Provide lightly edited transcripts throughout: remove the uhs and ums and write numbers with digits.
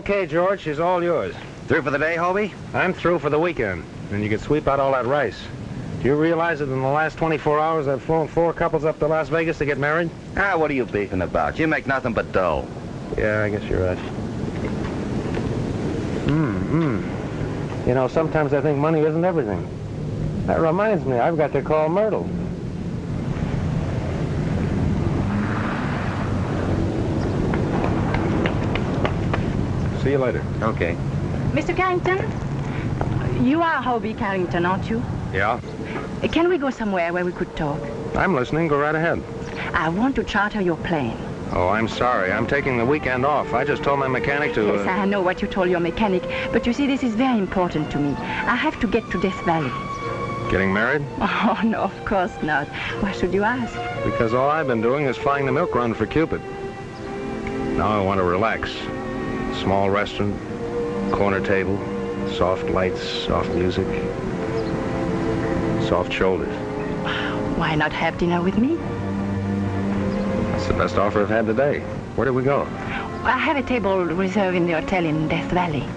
Okay, George, she's all yours. Through for the day, Hobie? I'm through for the weekend, and you can sweep out all that rice. Do you realize that in the last 24 hours I've flown 4 couples up to Las Vegas to get married? Ah, what are you beefing about? You make nothing but dough. Yeah, I guess you're right. You know, sometimes I think money isn't everything. That reminds me, I've got to call Myrtle. See you later. Okay. Mr. Carrington, you are Hobie Carrington, aren't you? Yeah? Can we go somewhere where we could talk? I'm listening. Go right ahead. I want to charter your plane. Oh, I'm sorry. I'm taking the weekend off. I just told my mechanic to... Yes, I know what you told your mechanic, but you see, this is very important to me. I have to get to Death Valley. Getting married? Oh, no, of course not. Why should you ask? Because all I've been doing is flying the milk run for Cupid. Now I want to relax. Small restaurant, corner table, soft lights, soft music, soft shoulders. Why not have dinner with me? That's the best offer I've had today. Where do we go? I have a table reserved in the hotel in Death Valley.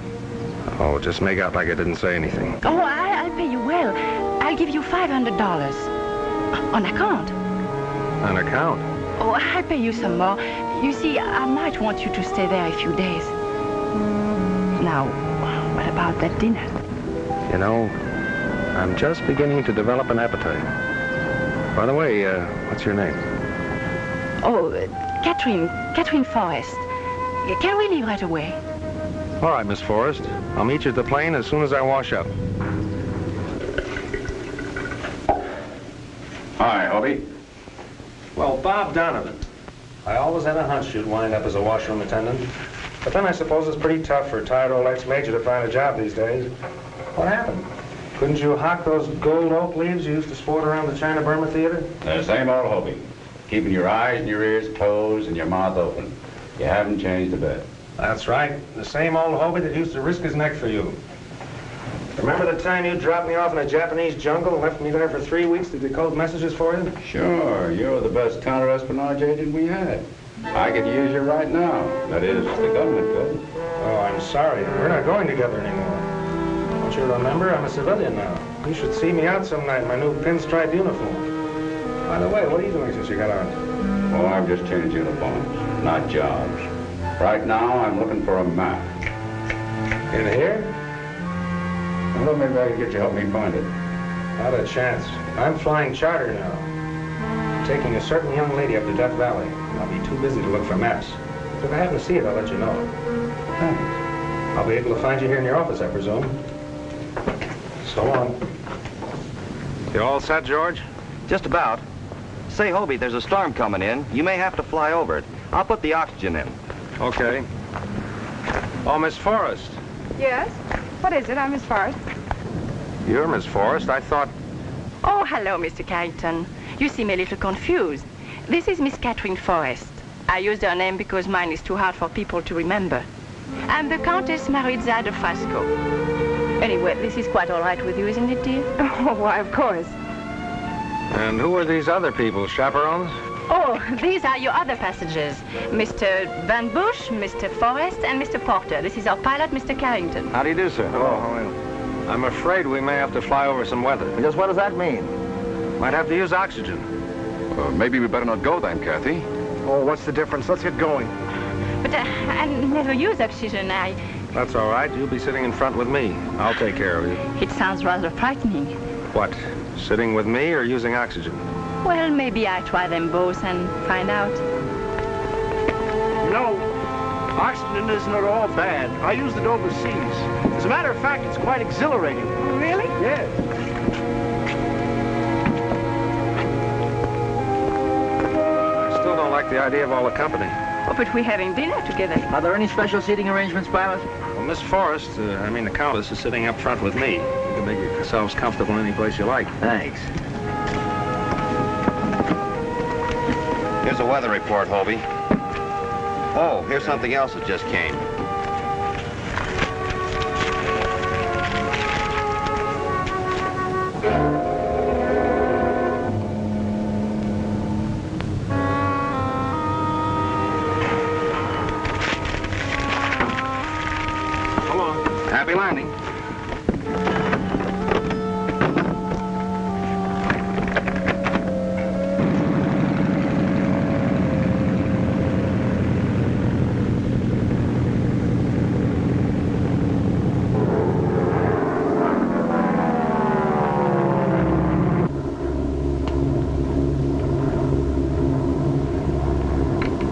Oh, just make out like I didn't say anything. Oh, I'll pay you well. I'll give you $500. On account. On account? Oh, I'll pay you some more. You see, I might want you to stay there a few days. Now, what about that dinner? You know, I'm just beginning to develop an appetite. By the way, what's your name? Oh, Catherine Forrest. Can we leave right away? All right, Miss Forrest. I'll meet you at the plane as soon as I wash up. Hi, Hobie. Well, Bob Donovan. I always had a hunch you'd wind up as a washroom attendant. But then I suppose it's pretty tough for a tired old ex-major to find a job these days. What happened? Couldn't you hawk those gold oak leaves you used to sport around the China Burma Theater? The same old Hobie. Keeping your eyes and your ears closed and your mouth open. You haven't changed a bit. That's right. The same old Hobie that used to risk his neck for you. Remember the time you dropped me off in a Japanese jungle and left me there for 3 weeks to decode messages for you? Sure, you're the best counter-espionage agent we had. I could use you right now. That is, the government could. Oh, I'm sorry. We're not going together anymore. Don't you remember? I'm a civilian now. You should see me out some night in my new pinstripe uniform. By the way, what are you doing since you got on? Oh, I've just changed uniforms, not jobs. Right now, I'm looking for a map. In here? Well, maybe I can get you to help me find it. Not a chance. I'm flying charter now. Taking a certain young lady up to Death Valley. I'll be too busy to look for maps. But if I happen to see it, I'll let you know. Thanks. I'll be able to find you here in your office, I presume. So long. You all set, George? Just about. Say, Hobie, there's a storm coming in. You may have to fly over it. I'll put the oxygen in. Okay. Oh, Miss Forrest. Yes? What is it? I'm Miss Forrest. You're Miss Forrest. I thought... Oh, hello, Mr. Carrington. You seem a little confused. This is Miss Catherine Forrest. I used her name because mine is too hard for people to remember. I'm the Countess Maria de Fresca. Anyway, this is quite all right with you, isn't it, dear? Oh, why, of course. And who are these other people, chaperones? Oh, these are your other passengers. Mr. Van Bush, Mr. Forrest, and Mr. Porter. This is our pilot, Mr. Carrington. How do you do, sir? Oh, I'm afraid we may have to fly over some weather. Just what does that mean? Might have to use oxygen. Maybe we better not go then, Kathy. Oh, what's the difference? Let's get going. But I never use oxygen. That's all right. You'll be sitting in front with me. I'll take care of you. It sounds rather frightening. What? Sitting with me or using oxygen? Well, maybe I try them both and find out. You know, oxygen isn't at all bad. I used it overseas. As a matter of fact, it's quite exhilarating. Really? Yes. I still don't like the idea of all the company. Oh, but we're having dinner together. Are there any special seating arrangements, pilot? Well, Miss Forrest, the Countess, is sitting up front with me. You can make yourselves comfortable any place you like. Thanks. Here's a weather report, Hobie. Oh, here's something else that just came. morning.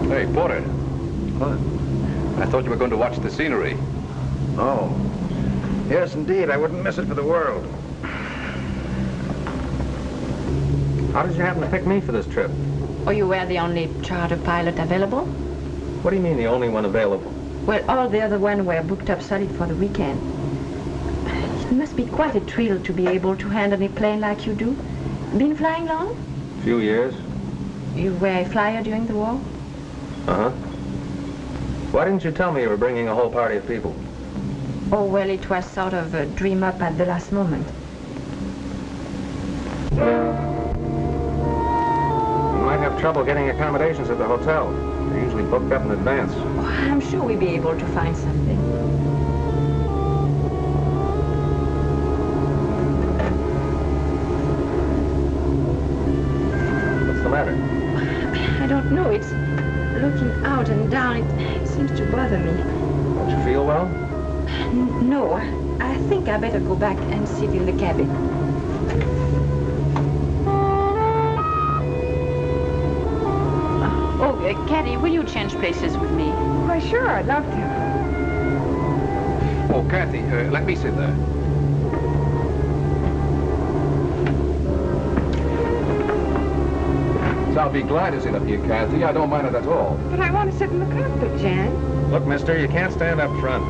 Hey, Porter. What? I thought you were going to watch the scenery. Oh. Yes, indeed. I wouldn't miss it for the world. How did you happen to pick me for this trip? Oh, you were the only charter pilot available? What do you mean the only one available? Well, all the other ones were booked up solid for the weekend. It must be quite a thrill to be able to handle a plane like you do. Been flying long? A few years. You were a flyer during the war? Uh-huh. Why didn't you tell me you were bringing a whole party of people? Oh, well, it was sort of a dream up at the last moment. You might have trouble getting accommodations at the hotel. They're usually booked up in advance. Oh, I'm sure we'll be able to find something. What's the matter? I don't know. It's looking out and down. It seems to bother me. Don't you feel well? No, I think I better go back and sit in the cabin. Caddy, will you change places with me? Why, sure, I'd love to. Oh, Kathy, let me sit there. So I'll be glad to sit up here, Kathy. I don't mind it at all. But I want to sit in the cockpit, Jan. Look, mister, you can't stand up front.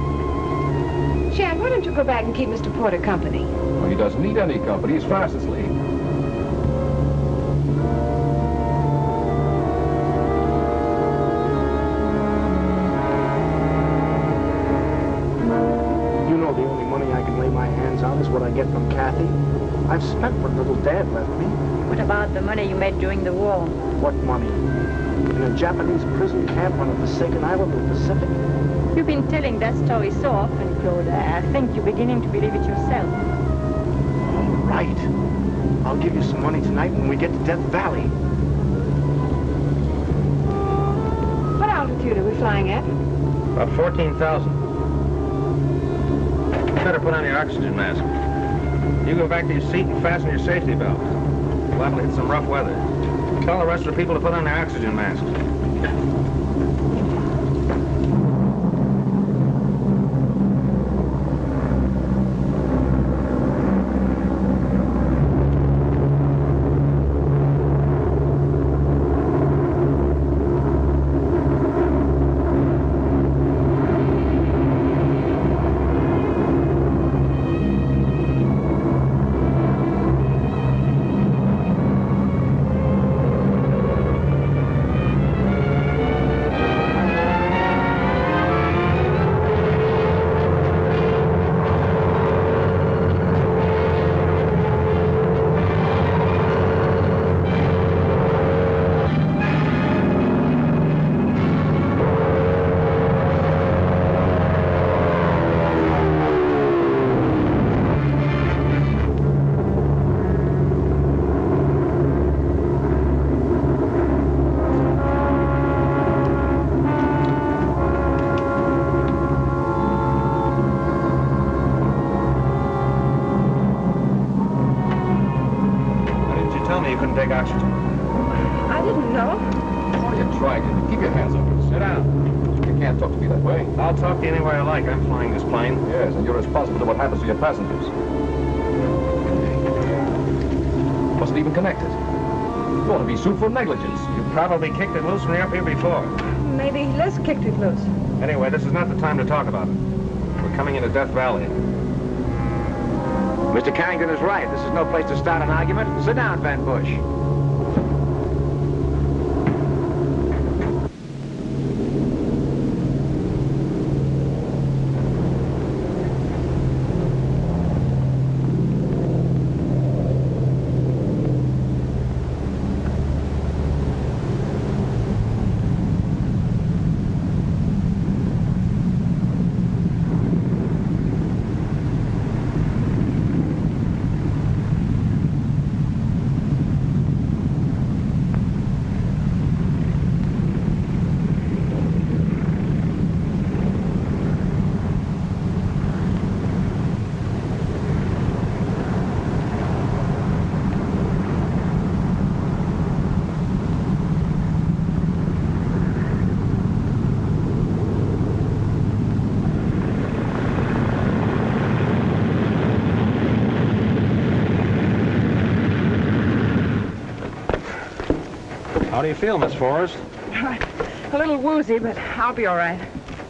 Jan, why don't you go back and keep Mr. Porter company? Well, he doesn't need any company. He's fast asleep. You know the only money I can lay my hands on is what I get from Kathy. I've spent what little Dad left me. What about the money you made during the war? What money? In a Japanese prison camp on a forsaken island in the Pacific? You've been telling that story so often, Claude. I think you're beginning to believe it yourself. All right. I'll give you some money tonight when we get to Death Valley. What altitude are we flying at? About 14,000. You better put on your oxygen mask. You go back to your seat and fasten your safety belt. We'll have to hit some rough weather. Tell the rest of the people to put on their oxygen masks. Take oxygen. I didn't know. Oh, you tried it. Keep your hands up. Sit down. You can't talk to me that way. I'll talk to you any way I like. I'm flying this plane. Yes, and you're responsible for what happens to your passengers. Wasn't even connected. You ought to be sued for negligence. You probably kicked it loose when you were up here before. Maybe Les kicked it loose. Anyway, this is not the time to talk about it. We're coming into Death Valley. Mr. Carrington is right. This is no place to start an argument. Sit down, Van Bush. How do you feel, Miss Forrest? A little woozy, but I'll be all right.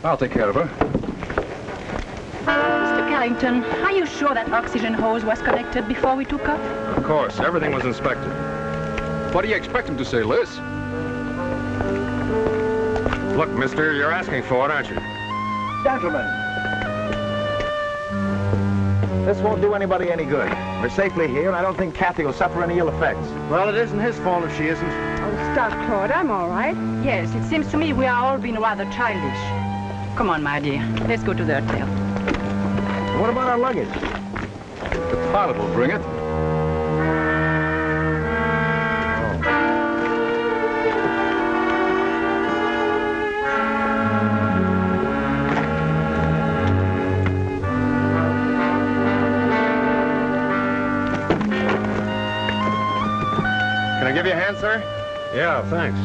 I'll take care of her. Mr. Carrington, are you sure that oxygen hose was connected before we took off? Of course. Everything was inspected. What do you expect him to say, Liz? Look, mister, you're asking for it, aren't you? Gentlemen, this won't do anybody any good. We're safely here, and I don't think Kathy will suffer any ill effects. Well, it isn't his fault if she isn't. Oh, stop, Claude. I'm all right. Yes, it seems to me we are all being rather childish. Come on, my dear. Let's go to the hotel. What about our luggage? The pilot will bring it. Can I give you a hand, sir? Yeah, thanks.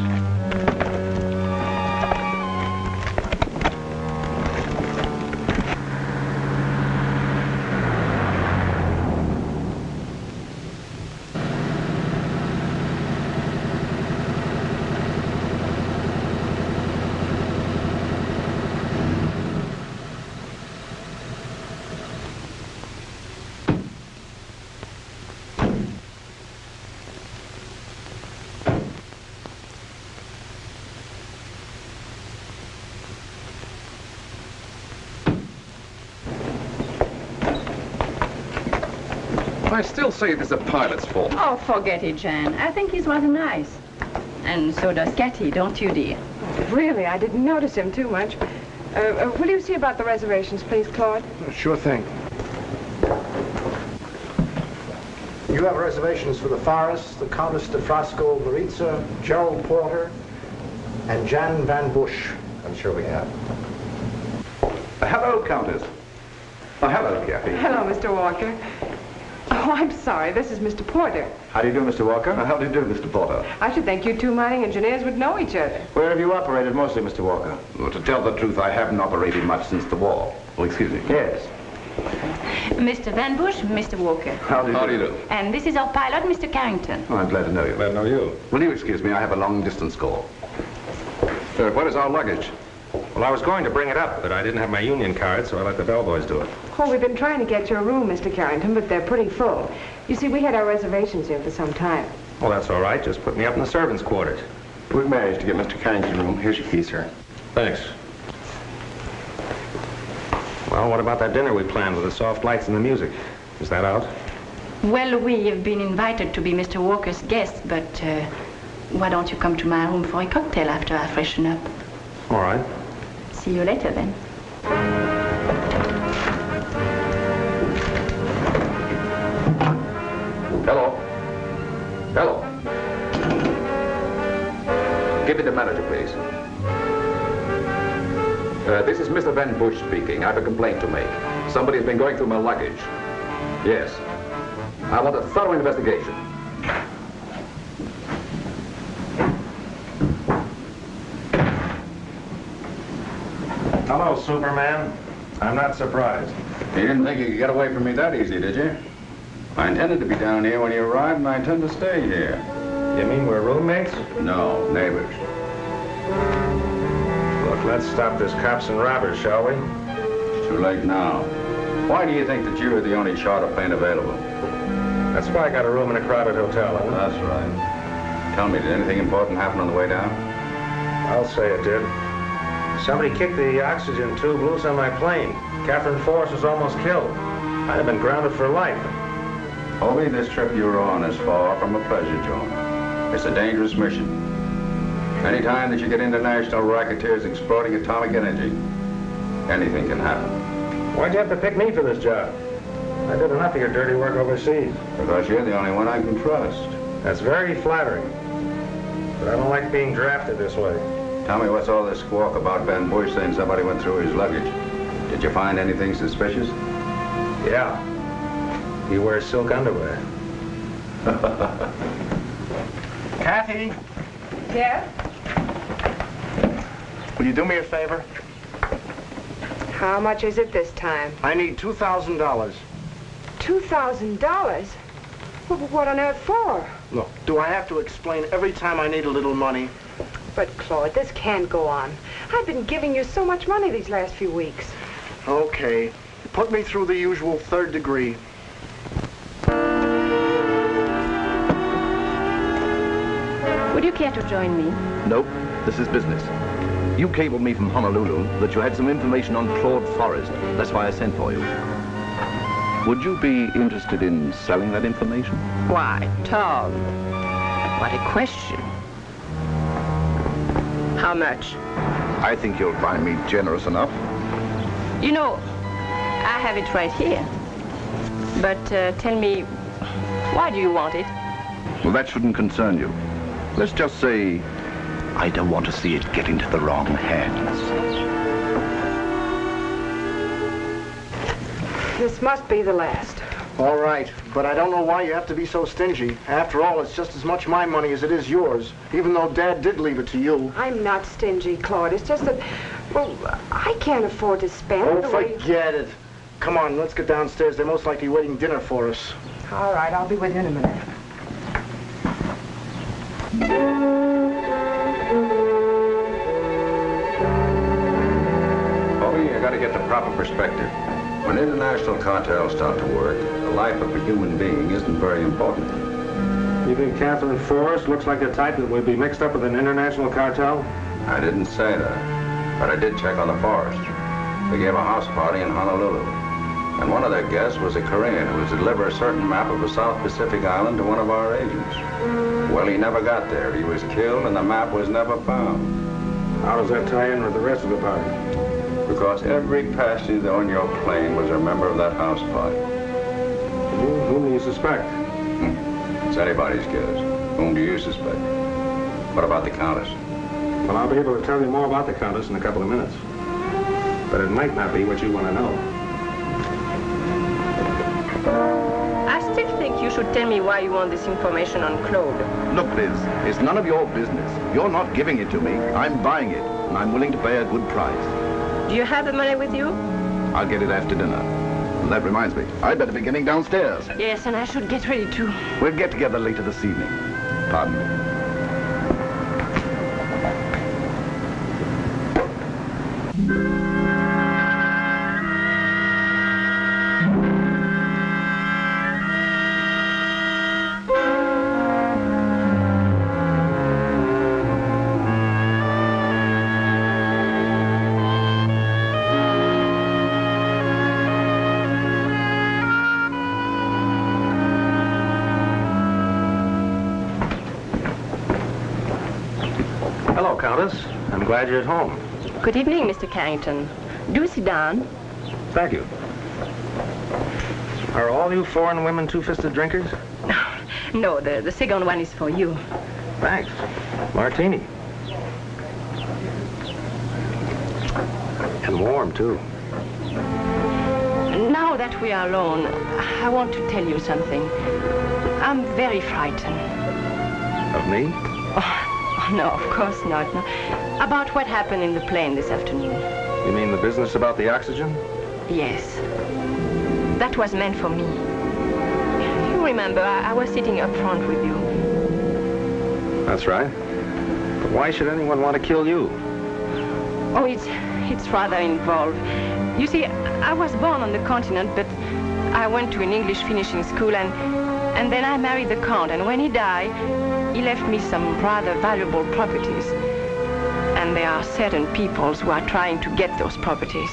I still say it is the pilot's fault. Oh, forget it, Jan. I think he's rather nice. And so does Cathy, don't you, dear? Really, I didn't notice him too much. Will you see about the reservations, please, Claude? Sure thing. You have reservations for the Forrests, the Countess de Fresca, Maritza, Gerald Porter, and Jan Van Bush. I'm sure we have. Hello, Countess. Oh, hello, Kathy. Hello, Mr. Walker. Oh, I'm sorry. This is Mr. Porter. How do you do, Mr. Walker? How do you do, Mr. Porter? I should think you two mining engineers would know each other. Where have you operated mostly, Mr. Walker? Well, to tell the truth, I haven't operated much since the war. Well, excuse me. Yes. Mr. Van Bush, Mr. Walker. How do you do? And this is our pilot, Mr. Carrington. Oh, I'm glad to know you. Glad to know you. Will you excuse me? I have a long-distance call. What is our luggage? Well, I was going to bring it up, but I didn't have my union card, so I let the bellboys do it. Oh, we've been trying to get your room, Mr. Carrington, but they're pretty full. You see, we had our reservations here for some time. Well, that's all right. Just put me up in the servants' quarters. We've managed to get Mr. Carrington's room. Here's your key, sir. Thanks. Well, what about that dinner we planned with the soft lights and the music? Is that out? Well, we have been invited to be Mr. Walker's guests, but why don't you come to my room for a cocktail after I freshen up? All right. See you later, then. Hello. Hello. Give me the manager, please. This is Mr. Van Bush speaking. I have a complaint to make. Somebody's been going through my luggage. Yes. I want a thorough investigation. Hello, Superman. I'm not surprised. You didn't think you could get away from me that easy, did you? I intended to be down here when you arrived, and I intend to stay here. You mean we're roommates? No, neighbors. Look, let's stop this cops and robbers, shall we? It's too late now. Why do you think that you are the only charter plane available? That's why I got a room in a crowded hotel, huh? That's right. Tell me, did anything important happen on the way down? I'll say it did. Somebody kicked the oxygen tube loose on my plane. Catherine Forrest was almost killed. I'd have been grounded for life. Hobie, this trip you're on is far from a pleasure joint. It's a dangerous mission. Any time that you get international racketeers exploiting atomic energy, anything can happen. Why'd you have to pick me for this job? I did enough of your dirty work overseas. Because you're the only one I can trust. That's very flattering. But I don't like being drafted this way. Tell me, what's all this squawk about Van Bush saying somebody went through his luggage? Did you find anything suspicious? Yeah. He wears silk underwear. Kathy, Yeah? will you do me a favor? How much is it this time? I need $2,000. $2,000? Well, but what on earth for? Look, do I have to explain every time I need a little money? But, Claude, this can't go on. I've been giving you so much money these last few weeks. Okay. Put me through the usual 3rd degree. Would you care to join me? Nope, this is business. You cabled me from Honolulu that you had some information on Claude Forrest. That's why I sent for you. Would you be interested in selling that information? Why, Tom, what a question. How much? I think you'll find me generous enough. You know, I have it right here. But tell me, why do you want it? Well, that shouldn't concern you. Let's just say I don't want to see it get into the wrong hands. This must be the last. All right, but I don't know why you have to be so stingy. After all, it's just as much my money as it is yours, even though Dad did leave it to you. I'm not stingy, Claude. It's just that, well, I can't afford to spend Oh, the way... forget it. Come on, let's get downstairs. They're most likely waiting dinner for us. All right, I'll be with you in a minute. Hobie, you gotta get the proper perspective. When international cartels start to work, the life of a human being isn't very important. You think Catherine Forrest looks like the type that would be mixed up with an international cartel? I didn't say that, but I did check on the Forrests. They gave a house party in Honolulu, and one of their guests was a Korean who was to deliver a certain map of a South Pacific island to one of our agents. Well, he never got there. He was killed, and the map was never found. How does that tie in with the rest of the party? Because every passenger on your plane was a member of that house party. Whom do you suspect? It's anybody's guess. Whom do you suspect? What about the Countess? Well, I'll be able to tell you more about the Countess in a couple of minutes. But it might not be what you want to know. I still think you should tell me why you want this information on Claude. Look, Liz, it's none of your business. You're not giving it to me. I'm buying it, and I'm willing to pay a good price. Do you have the money with you? I'll get it after dinner. And that reminds me, I'd better be getting downstairs. Yes, and I should get ready too. We'll get together later this evening. Pardon me. Hello, Countess. I'm glad you're at home. Good evening, Mr. Carrington. Do sit down. Thank you. Are all you foreign women two-fisted drinkers? No, the second one is for you. Thanks. Martini. And warm, too. Now that we are alone, I want to tell you something. I'm very frightened. Of me? Oh, no, of course not. No. About what happened in the plane this afternoon. You mean the business about the oxygen? Yes. That was meant for me. You remember, I was sitting up front with you. That's right. But why should anyone want to kill you? Oh, it's rather involved. You see, I was born on the continent, but I went to an English finishing school, and then I married the Count, and when he died, he left me some rather valuable properties. And there are certain peoples who are trying to get those properties.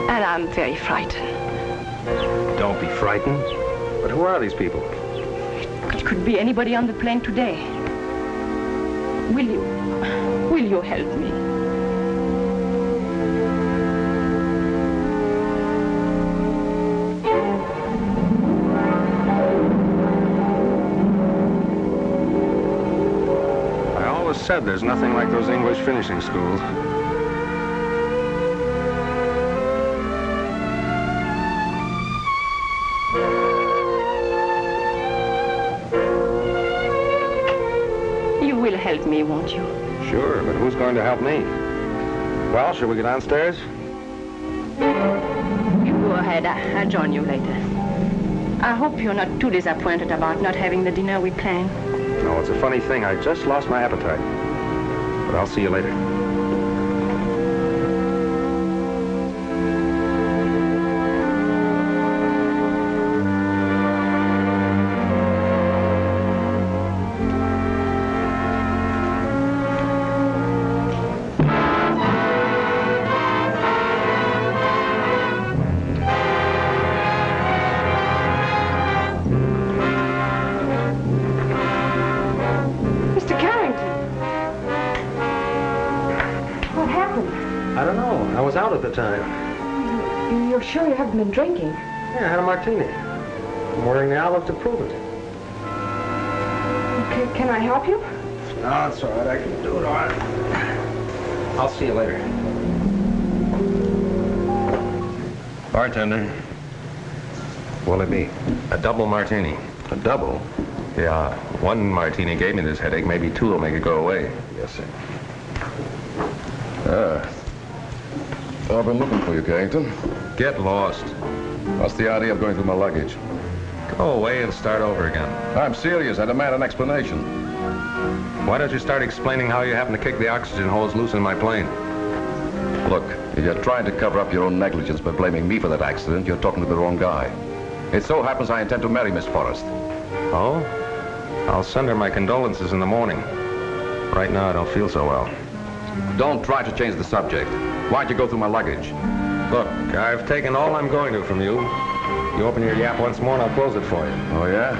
And I'm very frightened. Don't be frightened. But who are these people? It could be anybody on the plane today. Will you help me? I always said there's nothing like those English finishing schools. You will help me, won't you? Sure, but who's going to help me? Well, shall we go downstairs? You go ahead. I'll join you later. I hope you're not too disappointed about not having the dinner we planned. No, it's a funny thing. I just lost my appetite. But I'll see you later. Out at the time. You're sure you haven't been drinking? Yeah, I had a martini. I'm wearing the olive to prove it. Okay, can I help you? No, it's all right. I can do it all right. I'll see you later. Bartender. What'll it be? A double martini. A double? Yeah, one martini gave me this headache. Maybe two will make it go away. Yes, sir. I've been looking for you, Carrington. Get lost. What's the idea of going through my luggage? Go away and start over again. I'm serious. I demand an explanation. Why don't you start explaining how you happen to kick the oxygen hose loose in my plane? Look, if you're trying to cover up your own negligence by blaming me for that accident, you're talking to the wrong guy. It so happens I intend to marry Miss Forrest. Oh? I'll send her my condolences in the morning. Right now, I don't feel so well. Don't try to change the subject. Why'd you go through my luggage? Look, I've taken all I'm going to from you. You open your yap once more and I'll close it for you. Oh, yeah?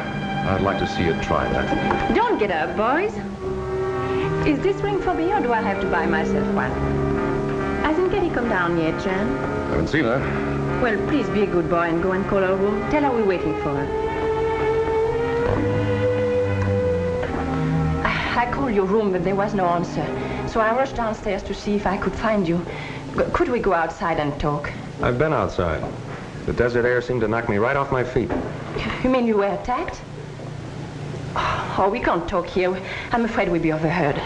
I'd like to see you try that. Don't get up, boys. Is this ring for me or do I have to buy myself one? Hasn't Katie come down yet, Jan? Haven't seen her. Well, please be a good boy and go and call her room. Tell her we're waiting for her. I called your room, but there was no answer. So I rushed downstairs to see if I could find you. Could we go outside and talk? I've been outside. The desert air seemed to knock me right off my feet. You mean you were attacked? Oh, we can't talk here. I'm afraid we'll be overheard.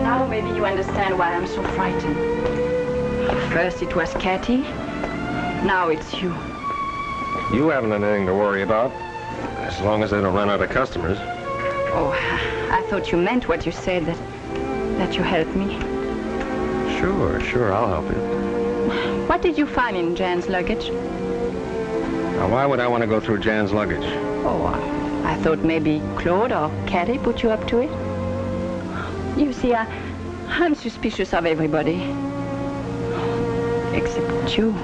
Now maybe you understand why I'm so frightened. First it was Cathy. Now it's you. You haven't anything to worry about. As long as they don't run out of customers. Oh, I thought you meant what you said, that you helped me. Sure, I'll help you. What did you find in Jan's luggage? Now, why would I want to go through Jan's luggage? Oh, I thought maybe Claude or Cathy put you up to it. You see, I'm suspicious of everybody. Except you.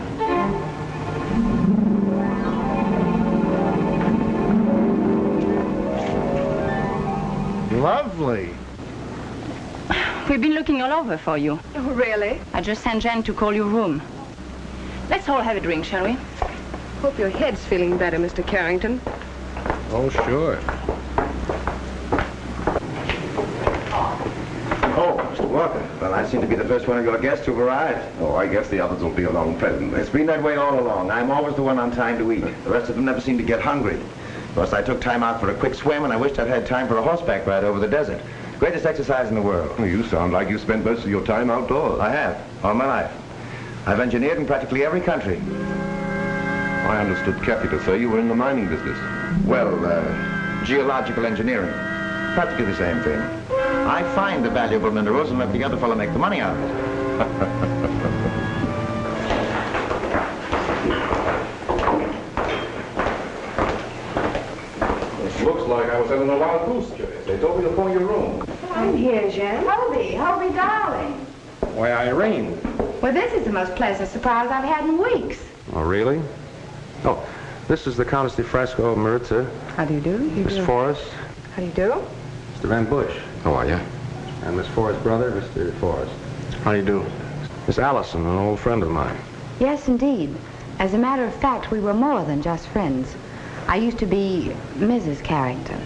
Lovely. We've been looking all over for you. Oh, really? I just sent Jan to call your room. Let's all have a drink, shall we? Hope your head's feeling better, Mr. Carrington. Oh, sure. Oh, Mr. Walker. Well, I seem to be the first one of your guests who've arrived. Oh, I guess the others will be along presently. It's been that way all along. I'm always the one on time to eat. The rest of them never seem to get hungry. Plus, I took time out for a quick swim, and I wished I'd had time for a horseback ride over the desert. Greatest exercise in the world. Well, you sound like you spent most of your time outdoors. I have, all my life. I've engineered in practically every country. I understood Cathy to say you were in the mining business. Well, geological engineering. Practically the same thing. I find the valuable minerals and let the other fellow make the money out of it. Looks like I was having a wild goose chase. They told me to phone your room. I'm here, Jen. Hobie, darling. Why, Irene. Well, this is the most pleasant surprise I've had in weeks. Oh, really? Oh, this is the Countess de Fresca of Maritza. How do you do? Miss Forrest. How do you do? Mr. Van Bush. How are you? And Miss Forrest's brother, Mr. Forrest. How do you do? Miss Allison, an old friend of mine. Yes, indeed. As a matter of fact, we were more than just friends. I used to be Mrs. Carrington.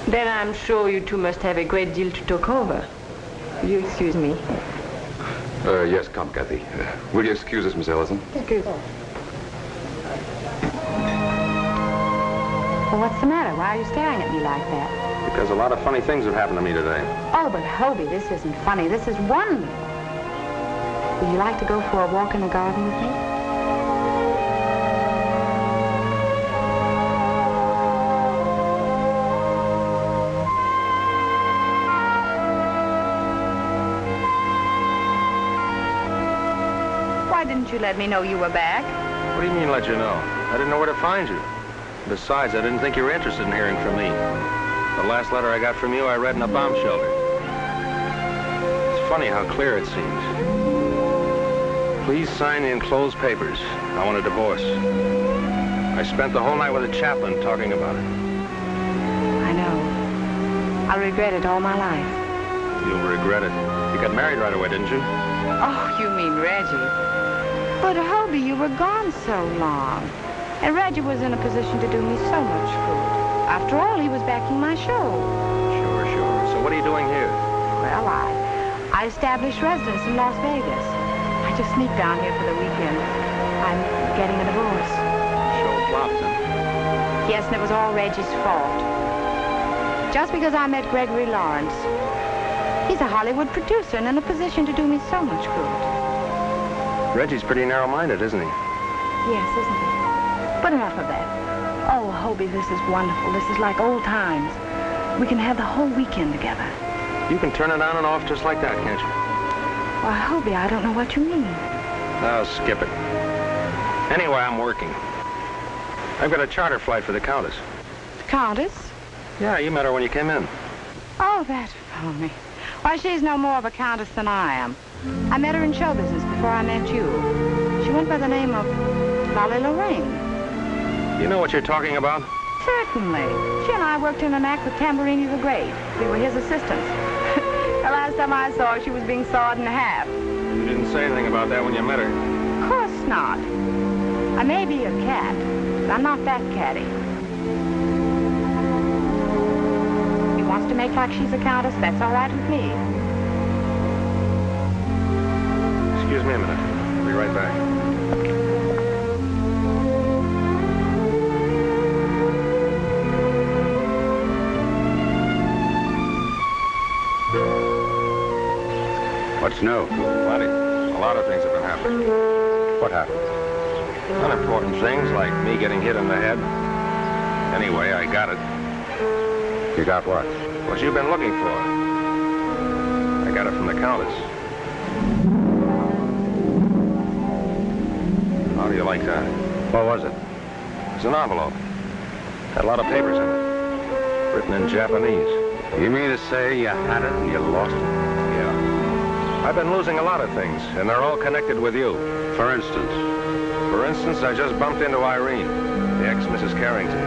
Then I'm sure you two must have a great deal to talk over. Will you excuse me? Yes, come, Cathy. Will you excuse us, Miss Ellison? Excuse me. Well, what's the matter? Why are you staring at me like that? Because a lot of funny things have happened to me today. Oh, but Hobie, this isn't funny. This is wonderful. Would you like to go for a walk in the garden with me? Why didn't you let me know you were back? What do you mean, let you know? I didn't know where to find you. Besides, I didn't think you were interested in hearing from me. The last letter I got from you, I read in a bomb shelter. It's funny how clear it seems. Please sign the enclosed papers. I want a divorce. I spent the whole night with a chaplain talking about it. I know. I'll regret it all my life. You'll regret it. You got married right away, didn't you? Oh, you mean Reggie. But, Hobie, you were gone so long. And Reggie was in a position to do me so much good. After all, he was backing my show. Sure. So what are you doing here? Well, I established residence in Las Vegas. I just sneaked down here for the weekend. I'm getting a divorce. Show flopped, huh? Yes, and it was all Reggie's fault. Just because I met Gregory Lawrence. He's a Hollywood producer and in a position to do me so much good. Reggie's pretty narrow-minded, isn't he? Yes, isn't he? But enough of that. Oh, Hobie, this is wonderful. This is like old times. We can have the whole weekend together. You can turn it on and off just like that, can't you? Why, Hobie, I don't know what you mean. No, skip it. Anyway, I'm working. I've got a charter flight for the Countess. Countess? Yeah, you met her when you came in. Oh, that's phony. Why, she's no more of a countess than I am. I met her in show business before I met you. She went by the name of Lolly Lorraine. You know what you're talking about? Certainly. She and I worked in an act with Tamburini the Great. We were his assistants. The last time I saw her, she was being sawed in half. You didn't say anything about that when you met her. Of course not. I may be a cat, but I'm not that catty. He wants to make like she's a countess. That's all right with me. Excuse me a minute. I'll be right back. What's new? Plenty. A lot of things have been happening. What happened? Unimportant things like me getting hit in the head. Anyway, I got it. You got what? What you've been looking for. I got it from the Countess. How do you like that? What was it? It's an envelope. Had a lot of papers in it. Written in Japanese. You mean to say you had it and you lost it? Yeah. I've been losing a lot of things, and they're all connected with you. For instance? For instance, I just bumped into Irene, the ex-Mrs. Carrington.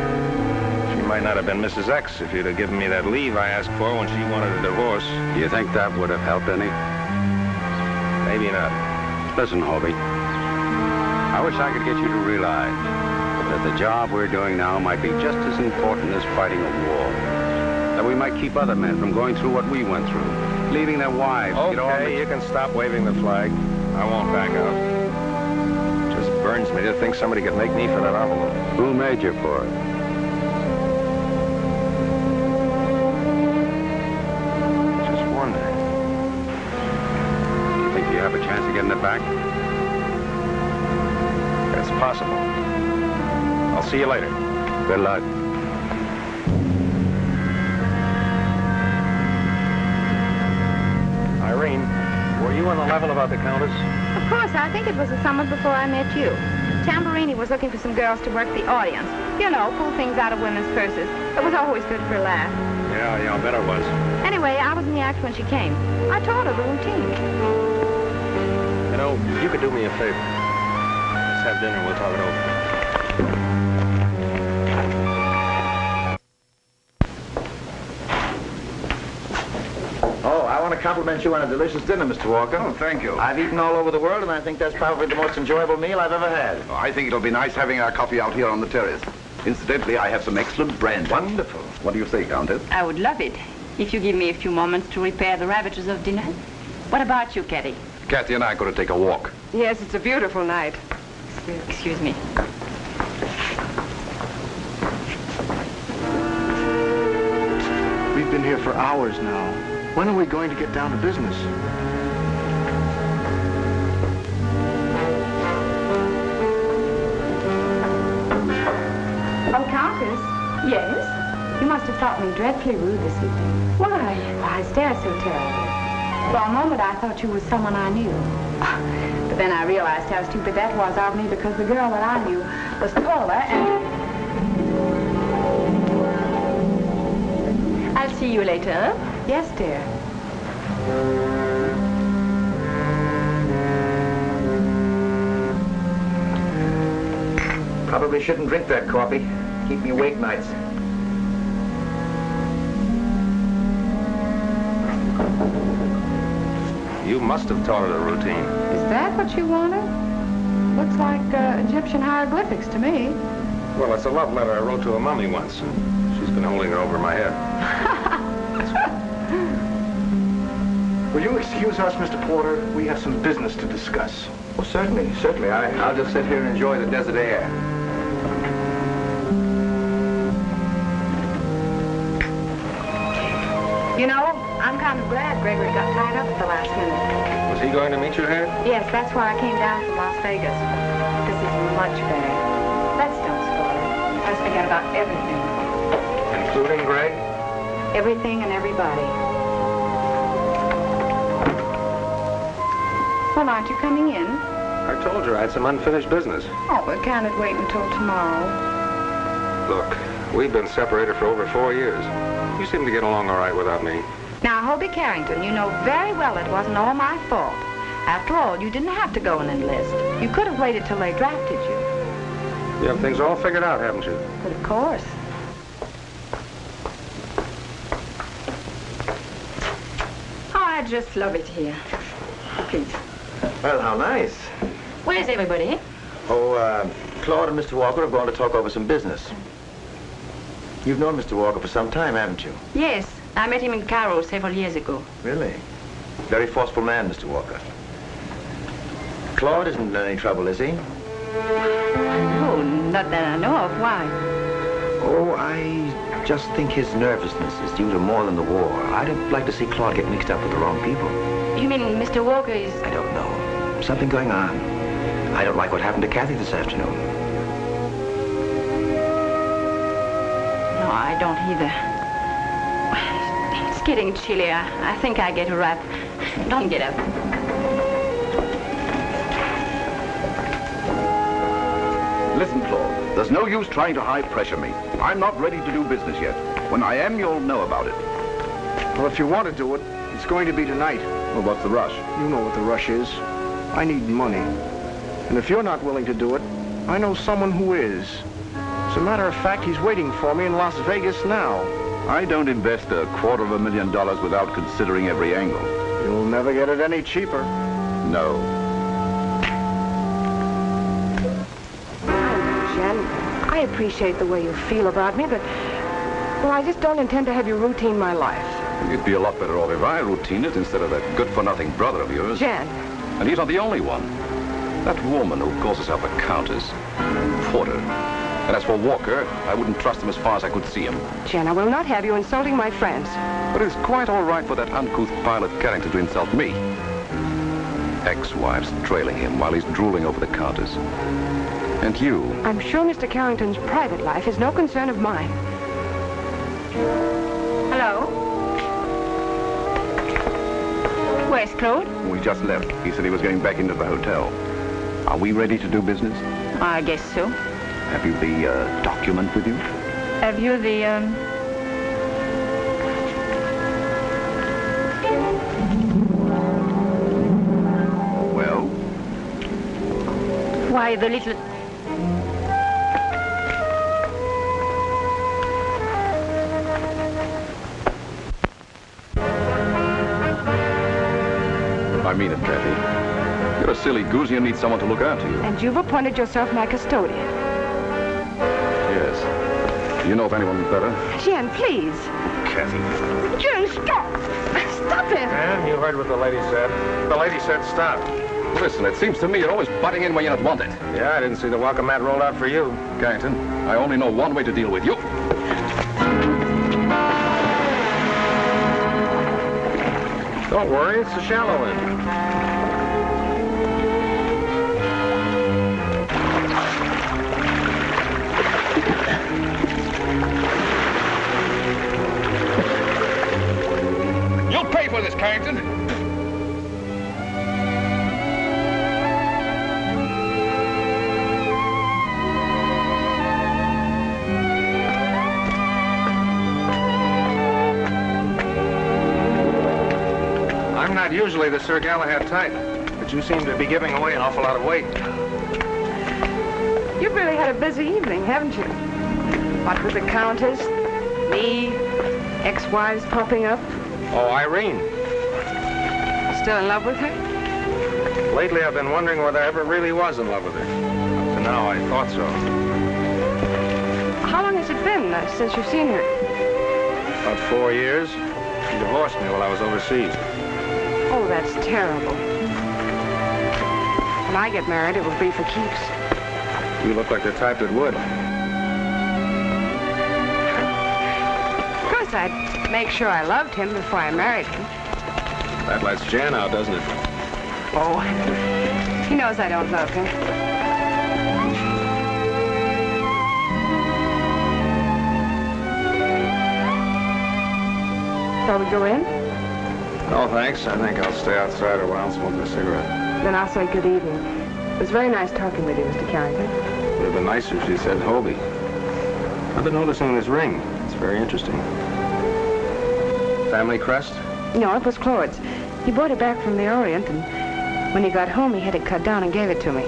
She might not have been Mrs. X if you'd have given me that leave I asked for when she wanted a divorce. Do you think that would have helped any? Maybe not. Listen, Hobie. I wish I could get you to realize that the job we're doing now might be just as important as fighting a war. That we might keep other men from going through what we went through, leaving their wives. Okay, you can stop waving the flag. I won't back out. It just burns me to think somebody could make me for that envelope. Who made you for it? Just wonder. You think you have a chance of getting it back? It's possible. I'll see you later. Good luck. Irene, were you on the level about the Countess? Of course, I think it was the summer before I met you. Tamburini was looking for some girls to work the audience. You know, pull things out of women's purses. It was always good for a laugh. Yeah, I bet it was. Anyway, I was in the act when she came. I told her the routine. You know, you could do me a favor. Let's have dinner and we'll talk it over. Oh, I want to compliment you on a delicious dinner, Mr. Walker. Oh, thank you. I've eaten all over the world, and I think that's probably the most enjoyable meal I've ever had. Oh, I think it'll be nice having our coffee out here on the terrace. Incidentally, I have some excellent brandy. Wonderful. What do you say, Countess? I would love it if you give me a few moments to repair the ravages of dinner. What about you, Kathy? Kathy and I are going to take a walk. Yes, it's a beautiful night. Excuse me. We've been here for hours now. When are we going to get down to business? Yes? You must have thought me dreadfully rude this evening. Why? Why stare so terribly? For a moment, I thought you was someone I knew. But then I realized how stupid that was of me because the girl that I knew was taller and... I'll see you later. Yes, dear. Probably shouldn't drink that coffee. Keep me awake nights. You must have taught her the routine. Is that what you wanted? Looks like Egyptian hieroglyphics to me. Well, it's a love letter I wrote to a mummy once. She's been holding it over my head. Will you excuse us, Mr. Porter? We have some business to discuss. Oh, certainly, certainly. I'll just sit here and enjoy the desert air. You know, I'm kind of glad Gregory got tied up at the last minute. Was he going to meet you here? Yes, that's why I came down from Las Vegas. This is much better. Let's don't spoil it. Let's forget about everything. Including Greg? Everything and everybody. Well, aren't you coming in? I told her I had some unfinished business. Oh, but can't it wait until tomorrow? Look, we've been separated for over 4 years. You seem to get along all right without me. Now, Hobie Carrington, you know very well it wasn't all my fault. After all, you didn't have to go and enlist. You could have waited till they drafted you. You have things all figured out, haven't you? But of course. Oh, I just love it here. Please. Well, how nice. Where's everybody? Oh, Claude and Mr. Walker have gone to talk over some business. You've known Mr. Walker for some time, haven't you? Yes, I met him in Cairo several years ago. Really? Very forceful man, Mr. Walker. Claude isn't in any trouble, is he? No, not that I know of. Why? Oh, I just think his nervousness is due to more than the war. I'd like to see Claude get mixed up with the wrong people. You mean Mr. Walker is... I don't know. Something going on. I don't like what happened to Kathy this afternoon. No, I don't either. It's getting chilly. I think I get a wrap. Don't get up. Listen, Claude, there's no use trying to high-pressure me. I'm not ready to do business yet. When I am, you'll know about it. Well, if you want to do it, it's going to be tonight. Well, what's the rush? You know what the rush is. I need money. And if you're not willing to do it, I know someone who is. As a matter of fact, he's waiting for me in Las Vegas now. I don't invest $250,000 without considering every angle. You'll never get it any cheaper. No. Jen, I appreciate the way you feel about me, but, well, I just don't intend to have you routine my life. You'd be a lot better off if I routine it instead of that good-for-nothing brother of yours. Jen. And he's not the only one. That woman who calls herself a countess, Porter. And as for Walker, I wouldn't trust him as far as I could see him. Jen, I will not have you insulting my friends. But it's quite all right for that uncouth pilot Carrington to insult me. Ex-wives trailing him while he's drooling over the countess. And you... I'm sure Mr. Carrington's private life is no concern of mine. Hello? Where's Claude? We just left. He said he was going back into the hotel. Are we ready to do business? I guess so. Have you the document with you? Have you the, Well? Why, the little... I mean it, Kathy. You're a silly goose and you need someone to look after you. And you've appointed yourself my custodian. Yes. Do you know of anyone better? Jen, please. Kathy. Jen, stop. Stop it. And you heard what the lady said. The lady said stop. Listen, it seems to me you're always butting in where you're not wanted. Yeah, I didn't see the welcome mat rolled out for you. Carrington, I only know one way to deal with you. Don't worry, it's the shallow end. pay for this, Carrington. I'm not usually the Sir Galahad type, but you seem to be giving away an awful lot of weight. You've really had a busy evening, haven't you? What with the Countess, me, ex-wives popping up. Oh, Irene. Still in love with her? Lately, I've been wondering whether I ever really was in love with her. Up to now, I thought so. How long has it been since you've seen her? About 4 years. She divorced me while I was overseas. Oh, that's terrible. When I get married, it will be for keeps. You look like the type that would. Of course, I'd make sure I loved him before I married him. That lets Jan out, doesn't it? Oh, he knows I don't love him. Shall we go in? No, thanks. I think I'll stay outside a while and smoke a cigarette. Then I'll say good evening. It was very nice talking with you, Mr. Carrington. It would have been nicer if she said Hobie. I've been noticing this ring. It's very interesting. Family crest? No, it was Claude's. He brought it back from the Orient, and when he got home, he had it cut down and gave it to me.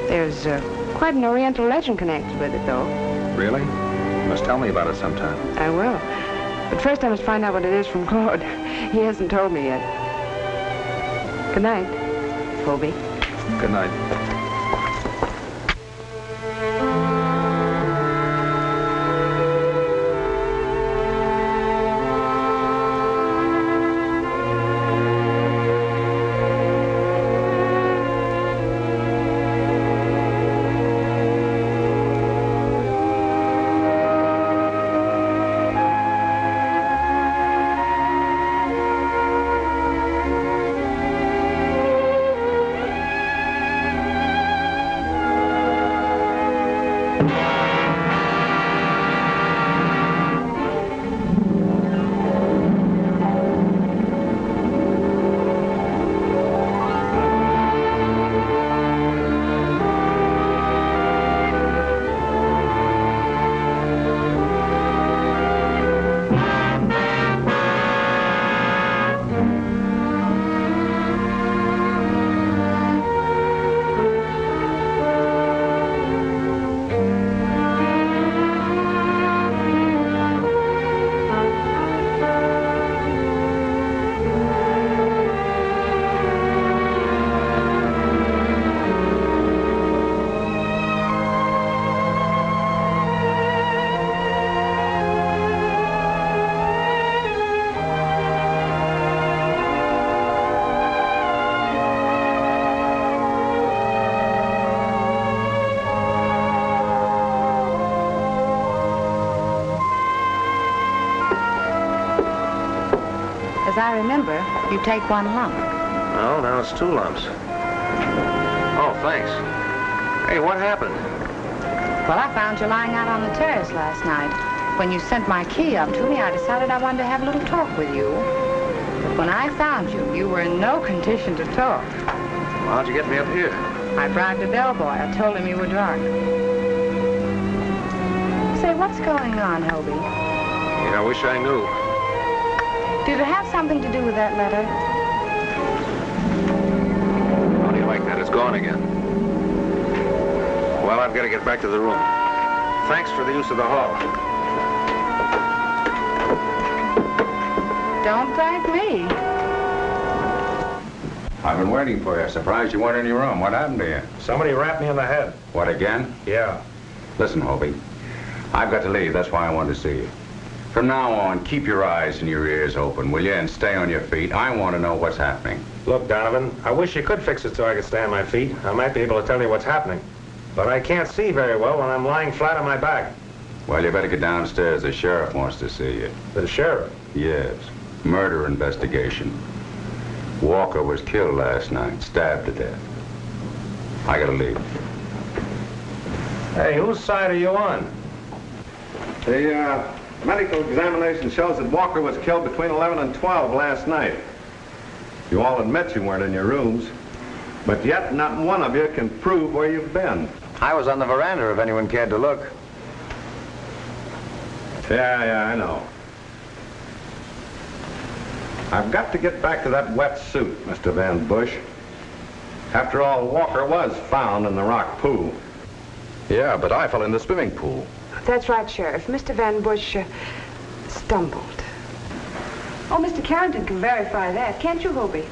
There's quite an Oriental legend connected with it, though. Really? You must tell me about it sometime. I will. But first I must find out what it is from Claude. He hasn't told me yet. Good night, Hobie. Good night. I remember, you take one lump. Oh, now it's 2 lumps. Oh, thanks. Hey, what happened? Well, I found you lying out on the terrace last night. When you sent my key up to me, I decided I wanted to have a little talk with you. But when I found you, you were in no condition to talk. Well, how'd you get me up here? I bribed a bellboy. I told him you were drunk. Say, what's going on, Hobie? Yeah, I wish I knew. Did it have something to do with that letter? How do you like that? It's gone again. Well, I've got to get back to the room. Thanks for the use of the hall. Don't thank me. I've been waiting for you. Surprised you weren't in your room. What happened to you? Somebody rapped me on the head. What, again? Yeah. Listen, Hobie, I've got to leave. That's why I wanted to see you. From now on, keep your eyes and your ears open, will you? And stay on your feet. I want to know what's happening. Look, Donovan, I wish you could fix it so I could stay on my feet. I might be able to tell you what's happening. But I can't see very well when I'm lying flat on my back. Well, you better get downstairs. The sheriff wants to see you. The sheriff? Yes. Murder investigation. Walker was killed last night, stabbed to death. I gotta leave. Hey, whose side are you on? Medical examination shows that Walker was killed between 11 and 12 last night. You all admit you weren't in your rooms, but yet not one of you can prove where you've been. I was on the veranda if anyone cared to look. Yeah, I know. I've got to get back to that wet suit, Mr. Van Bush. After all, Walker was found in the rock pool. Yeah, but I fell in the swimming pool. That's right, Sheriff. Mr. Van Bush stumbled. Oh, Mr. Carrington can verify that. Can't you, Hobie?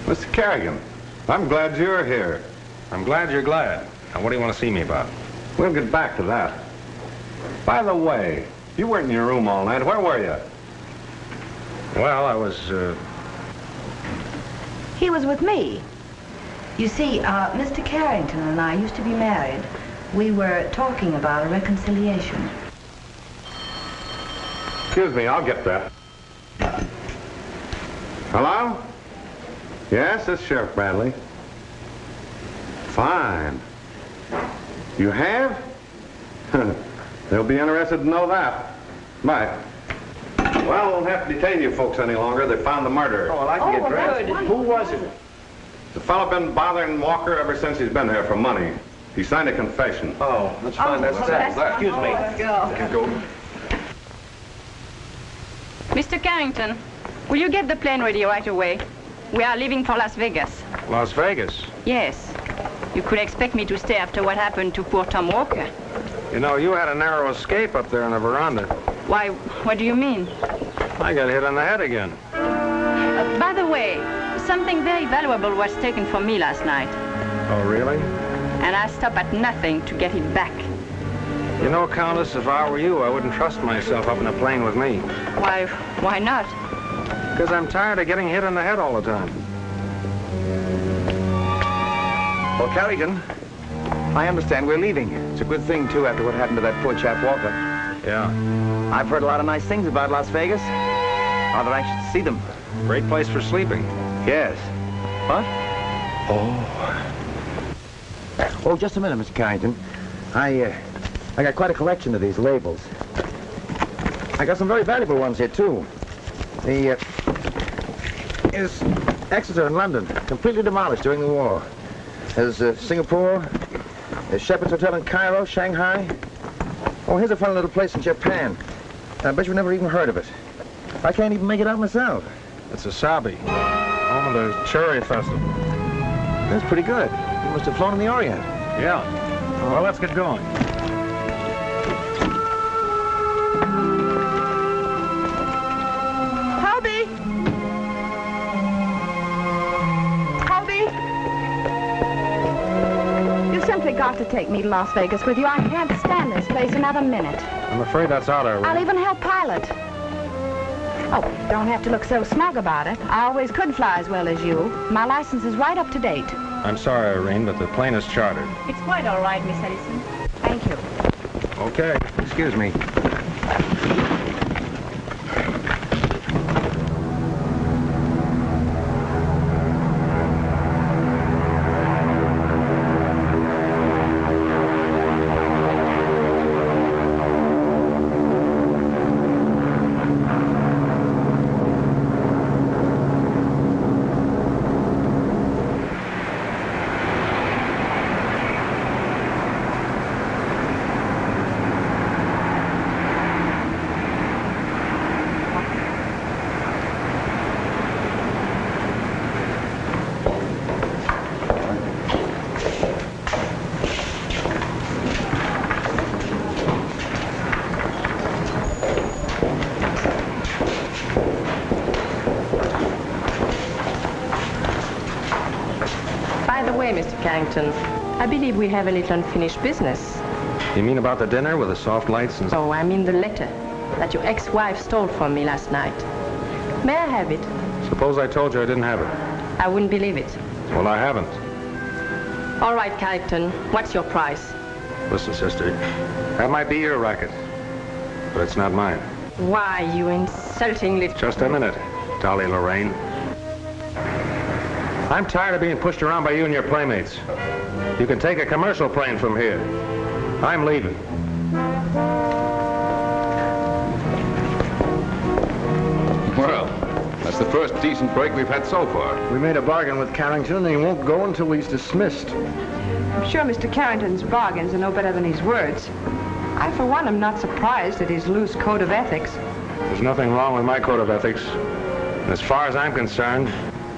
Mr. Kerrigan, I'm glad you're here. I'm glad you're glad. Now, what do you want to see me about? We'll get back to that. By the way, you weren't in your room all night. Where were you? Well, I was, He was with me. You see, Mr. Carrington and I used to be married. We were talking about a reconciliation. Excuse me, I'll get that. Hello? Yes, it's Sheriff Bradley. Fine. You have? They'll be interested to know that. Bye. Well, I won't have to detain you folks any longer. They found the murderer. Oh, well, I can get dressed. Who was it? The fellow been bothering Walker ever since he's been here for money. He signed a confession. Oh, that's fine. That's that. Excuse me. Go. Mr. Carrington, will you get the plane ready right away? We are leaving for Las Vegas. Las Vegas. Yes. You could expect me to stay after what happened to poor Tom Walker. You know, you had a narrow escape up there on the veranda. Why, what do you mean? I got hit on the head again. By the way, something very valuable was taken from me last night. Oh, really? And I stopped at nothing to get it back. You know, Countess, if I were you, I wouldn't trust myself up in a plane with me. Why not? Because I'm tired of getting hit on the head all the time. Well, Carrington, I understand we're leaving. It's a good thing, too, after what happened to that poor chap Walker. Yeah. I've heard a lot of nice things about Las Vegas. Rather anxious to see them. Great place for sleeping. Yes. What? Oh, just a minute, Mr. Carrington. I got quite a collection of these labels. I got some very valuable ones here, too. Here's Exeter and London, completely demolished during the war. There's Singapore, there's Shepherd's Hotel in Cairo, Shanghai. Oh, here's a fun little place in Japan. I bet you've never even heard of it. I can't even make it out myself. It's Asabi, home of the Cherry Festival. That's pretty good. You must have flown in the Orient. Yeah. Well, let's get going. Hobie! Hobie! You simply got to take me to Las Vegas with you. I can't stand this place another minute. I'm afraid that's out of our I'll even help pilot. Oh, don't have to look so smug about it. I always could fly as well as you. My license is right up to date. I'm sorry, Irene, but the plane is chartered. It's quite all right, Miss Ellison. Thank you. Okay. Excuse me. Mr. Carrington, I believe we have a little unfinished business. You mean about the dinner with the soft lights and... Oh, I mean the letter that your ex-wife stole from me last night. May I have it? Suppose I told you I didn't have it. I wouldn't believe it. Well, I haven't. All right, Carrington, what's your price? Listen, sister, that might be your racket, but it's not mine. Why, you insulting little... Just a minute, Dolly Lorraine. I'm tired of being pushed around by you and your playmates. You can take a commercial plane from here. I'm leaving. That's the first decent break we've had so far. We made a bargain with Carrington, and he won't go until he's dismissed. I'm sure Mr. Carrington's bargains are no better than his words. I, for one, am not surprised at his loose code of ethics. There's nothing wrong with my code of ethics. And as far as I'm concerned,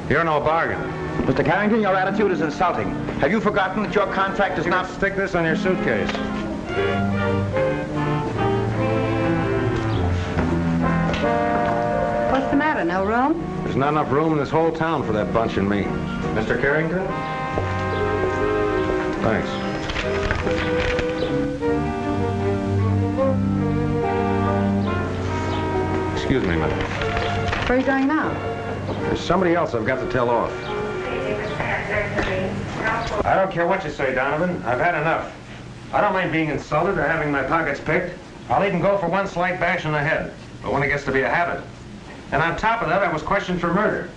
you're no bargain. Mr. Carrington, your attitude is insulting. Have you forgotten that your contract is not... Stick this on your suitcase. What's the matter, no room? There's not enough room in this whole town for that bunch and me. Mr. Carrington? Thanks. Excuse me, ma'am. Where are you going now? There's somebody else I've got to tell off. I don't care what you say, Donovan. I've had enough. I don't mind being insulted or having my pockets picked. I'll even go for one slight bash in the head. But when it gets to be a habit. And on top of that, I was questioned for murder.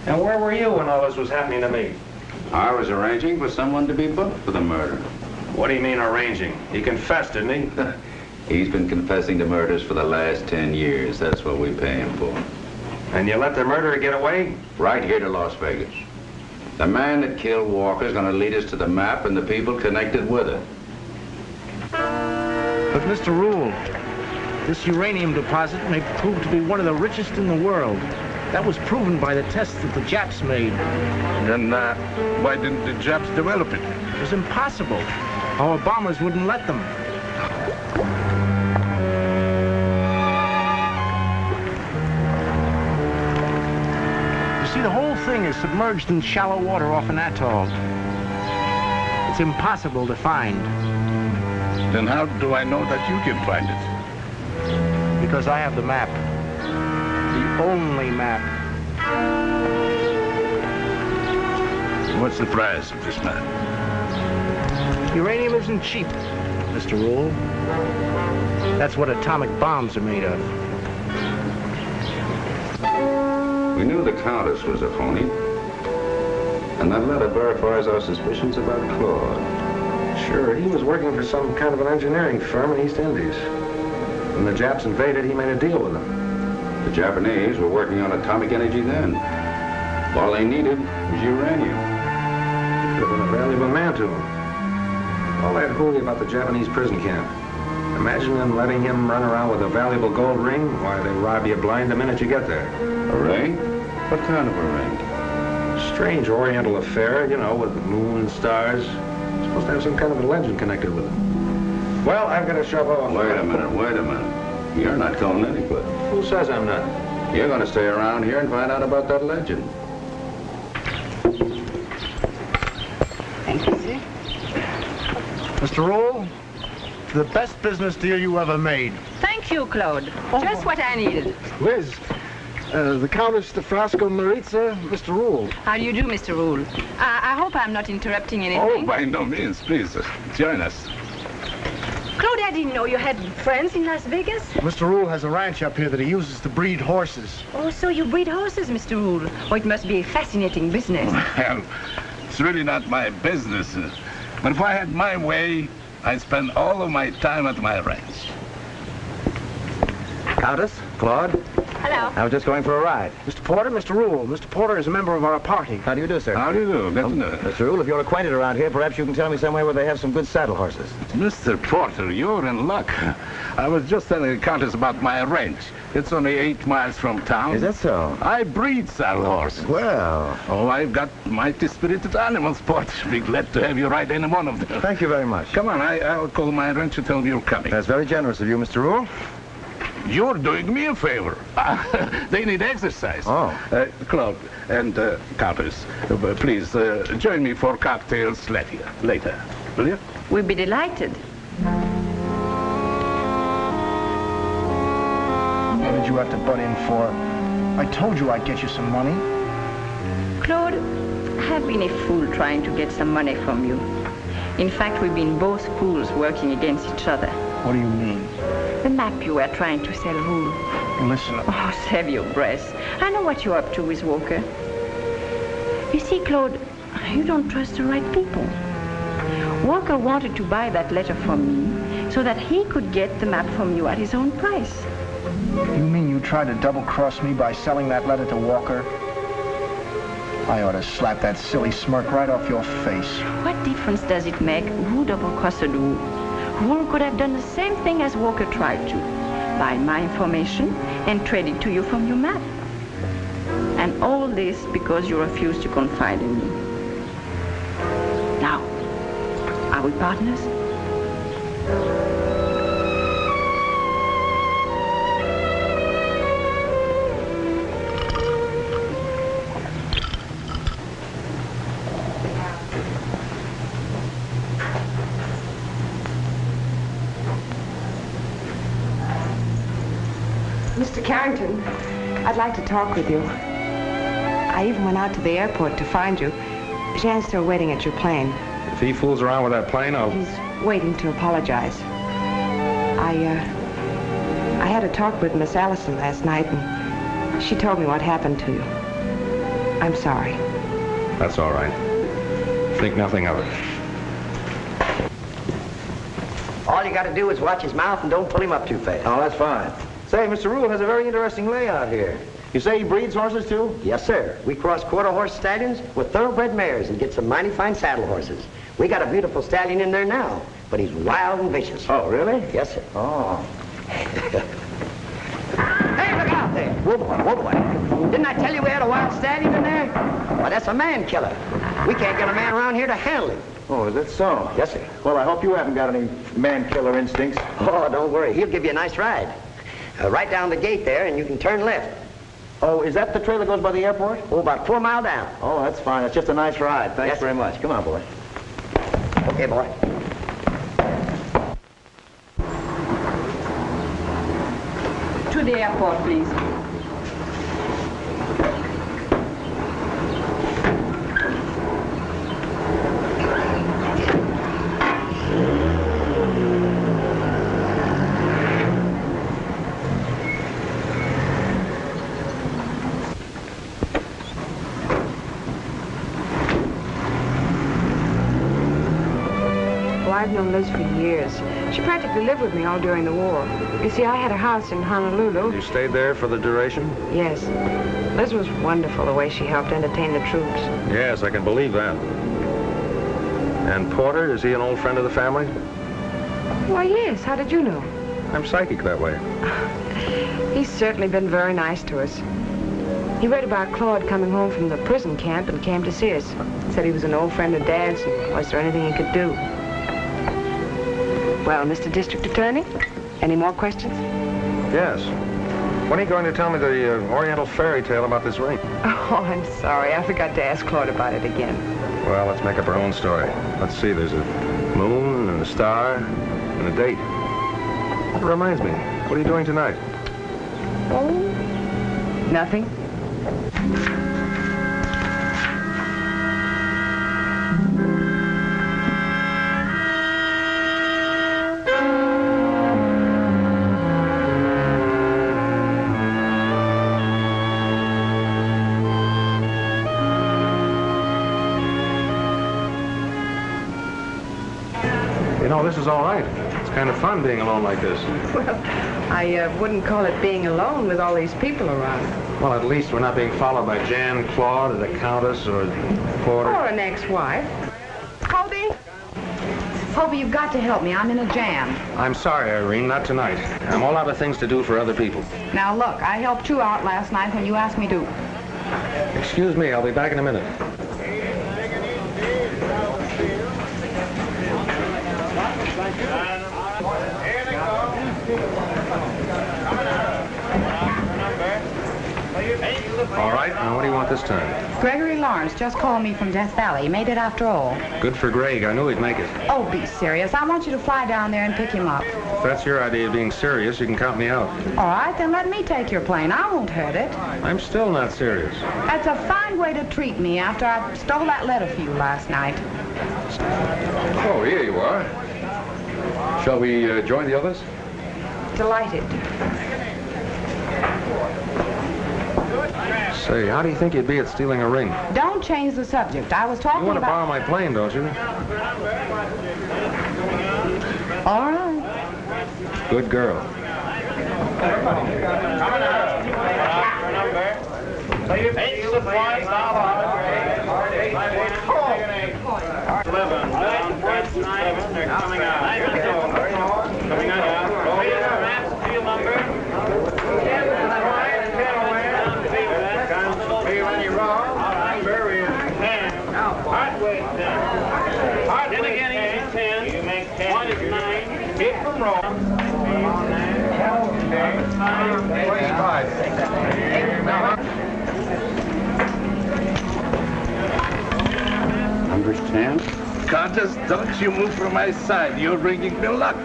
And where were you when all this was happening to me? I was arranging for someone to be booked for the murder. What do you mean arranging? He confessed, didn't he? He's been confessing to murders for the last 10 years. That's what we pay him for. And you let the murderer get away? Right here to Las Vegas. The man that killed Walker is going to lead us to the map and the people connected with it. But, Mr. Rule, this uranium deposit may prove to be one of the richest in the world. That was proven by the tests that the Japs made. Then why didn't the Japs develop it? It was impossible. Our bombers wouldn't let them. You see, the whole thing is submerged in shallow water off an atoll. It's impossible to find. Then how do I know that you can find it? Because I have the map. The only map. What's the price of this map? Uranium isn't cheap, Mr. Rule. That's what atomic bombs are made of. We knew the Countess was a phony. And that letter verifies our suspicions about Claude. Sure, he was working for some kind of an engineering firm in East Indies. When the Japs invaded, he made a deal with them. The Japanese were working on atomic energy then. All they needed was uranium. He could have been a valuable man to him. All that hooey about the Japanese prison camp. Imagine them letting him run around with a valuable gold ring. Why, they rob you blind the minute you get there. A ring? What kind of a ring? Strange oriental affair, you know, with the moon and stars. Supposed to have some kind of a legend connected with it. Well, I've got to shove off. Wait a minute. You're not going anywhere. Who says I'm not? You're going to stay around here and find out about that legend. Thank you, sir. Mr. Rule, the best business deal you ever made. Thank you, Claude. Just what I needed. Liz, the Countess de Fresca Maritza, Mr. Rule. How do you do, Mr. Rule? I hope I'm not interrupting anything. Oh, by no means. Please, join us. Claude, I didn't know you had friends in Las Vegas. Mr. Rule has a ranch up here that he uses to breed horses. Oh, so you breed horses, Mr. Rule. Oh, it must be a fascinating business. Well, it's really not my business. But if I had my way, I'd spend all of my time at my ranch. Countess, Claude, Hello. I was just going for a ride. Mr. Porter, Mr. Rule. Mr. Porter is a member of our party. How do you do, sir? How do you do? Good to know. Mr. Rule, if you're acquainted around here, perhaps you can tell me somewhere where they have some good saddle horses. Mr. Porter, you're in luck. I was just telling the Countess about my ranch. It's only 8 miles from town. Is that so? I breed saddle horses. Well. Oh, I've got mighty spirited animals, Port. Be glad to have you ride any one of them. Thank you very much. Come on, I'll call my ranch and tell them you're coming. That's very generous of you, Mr. Rule. You're doing me a favor. They need exercise. Oh. Claude and Countess, please join me for cocktails later. Will you? We'll be delighted. What did you have to butt in for? I told you I'd get you some money. Claude, I've been a fool trying to get some money from you. In fact, we've been both fools working against each other. What do you mean? The map you were trying to sell, Rule. Listen. Oh, save your breath. I know what you're up to with Walker. You see, Claude, you don't trust the right people. Walker wanted to buy that letter from me so that he could get the map from you at his own price. You mean you tried to double-cross me by selling that letter to Walker? I ought to slap that silly smirk right off your face. What difference does it make who double-crossed who? Who could have done the same thing as Walker tried to, buy my information and trade it to you from your map. And all this because you refused to confide in me. Now, are we partners? Mr. Carrington, I'd like to talk with you. I even went out to the airport to find you. Jean's still waiting at your plane. If he fools around with that plane, I'll... He's waiting to apologize. I had a talk with Miss Allison last night, and she told me what happened to you. I'm sorry. That's all right. Think nothing of it. All you got to do is watch his mouth and don't pull him up too fast. Oh, that's fine. Say, Mr. Rule has a very interesting layout here. You say he breeds horses, too? Yes, sir. We cross quarter-horse stallions with thoroughbred mares and get some mighty fine saddle horses. We got a beautiful stallion in there now, but he's wild and vicious. Oh, really? Yes, sir. Oh. Hey, look out there. Whoa, boy, whoa, boy. Didn't I tell you we had a wild stallion in there? Well, that's a man killer. We can't get a man around here to handle him. Oh, is that so? Yes, sir. Well, I hope you haven't got any man-killer instincts. Oh, don't worry. He'll give you a nice ride. Right down the gate there, and you can turn left. Oh, is that the trail that goes by the airport? Oh, about 4 miles down. Oh, that's fine. It's just a nice ride. Thanks Yes, very much. Come on, boy. Okay, boy. To the airport, please. I've known Liz for years. She practically lived with me all during the war. You see, I had a house in Honolulu. You stayed there for the duration? Yes. Liz was wonderful, the way she helped entertain the troops. Yes, I can believe that. And Porter, is he an old friend of the family? Why, yes. How did you know? I'm psychic that way. He's certainly been very nice to us. He read about Claude coming home from the prison camp and came to see us. Said he was an old friend of Dad's and was there anything he could do. Well, Mr. District Attorney, any more questions? Yes. When are you going to tell me the Oriental fairy tale about this ring? Oh, I'm sorry. I forgot to ask Claude about it again. Well, let's make up our own story. Let's see, there's a moon and a star and a date. That reminds me, what are you doing tonight? Oh, nothing. You know, this is all right. It's kind of fun being alone like this. Well, I wouldn't call it being alone with all these people around. Well, at least we're not being followed by Jan, Claude, or the Countess, or Porter. Or an ex-wife. Hobie? Hobie, you've got to help me. I'm in a jam. I'm sorry, Irene, not tonight. I'm all out of things to do for other people. Now, look, I helped you out last night when you asked me to. Excuse me, I'll be back in a minute. All right, now what do you want this time? Gregory Lawrence just called me from Death Valley. He made it after all. Good for Greg. I knew he'd make it. Oh, be serious. I want you to fly down there and pick him up. If that's your idea of being serious, you can count me out. All right, then let me take your plane. I won't hurt it. I'm still not serious. That's a fine way to treat me after I stole that letter for you last night. Oh, here you are. Shall we join the others? Delighted. Say, how do you think you'd be at stealing a ring? Don't change the subject. I was talking You want to about... borrow my plane, don't you? All right. Good girl. So you feel the points now. 11. Down, French 9. They're coming out. Coming out. Field number. Feeling you wrong. Very 10. Hard weight 10. Hard weight again, 10. You make 10. 1 is 9. Hit from wrong. 25. Number's 10. Countess, don't you move from my side. You're bringing me luck.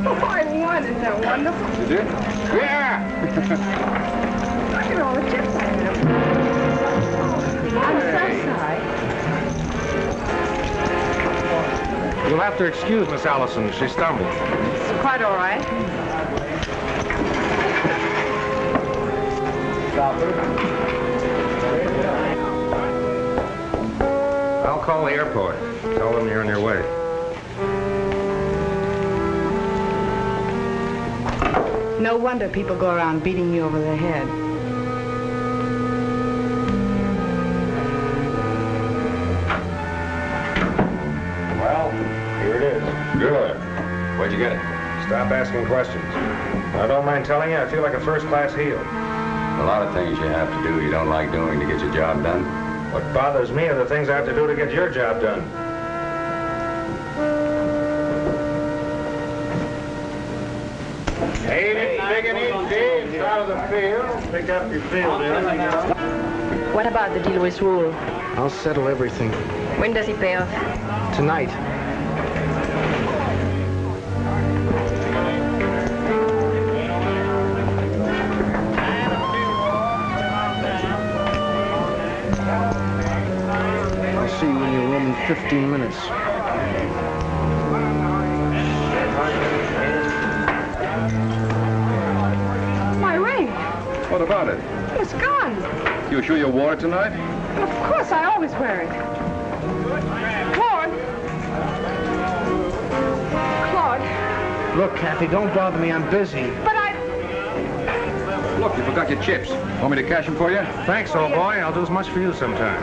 Oh, I won. Isn't that wonderful? You did? Yeah! Look at all the chips I have. I'm so sorry. You'll have to excuse Miss Allison. She stumbled. It's quite all right. I'll call the airport. Tell them you're on your way. No wonder people go around beating you over the head. Well, here it is. Good. Where'd you get it? Stop asking questions. I don't mind telling you, I feel like a first-class heel. A lot of things you have to do you don't like doing to get your job done. What bothers me are the things I have to do to get your job done. Hey, big and easy. Out of the field. Pick up your field. What about the deal with Rule? I'll settle everything. When does he pay off? Tonight. I'll see you in your room in 15 minutes. My ring. What about it? It's gone. You sure you wore it tonight? Of course, I always wear it. Claude. Claude. Look, Kathy, don't bother me. I'm busy. But Look, you forgot your chips. Want me to cash them for you? Thanks, old boy. I'll do as much for you sometime.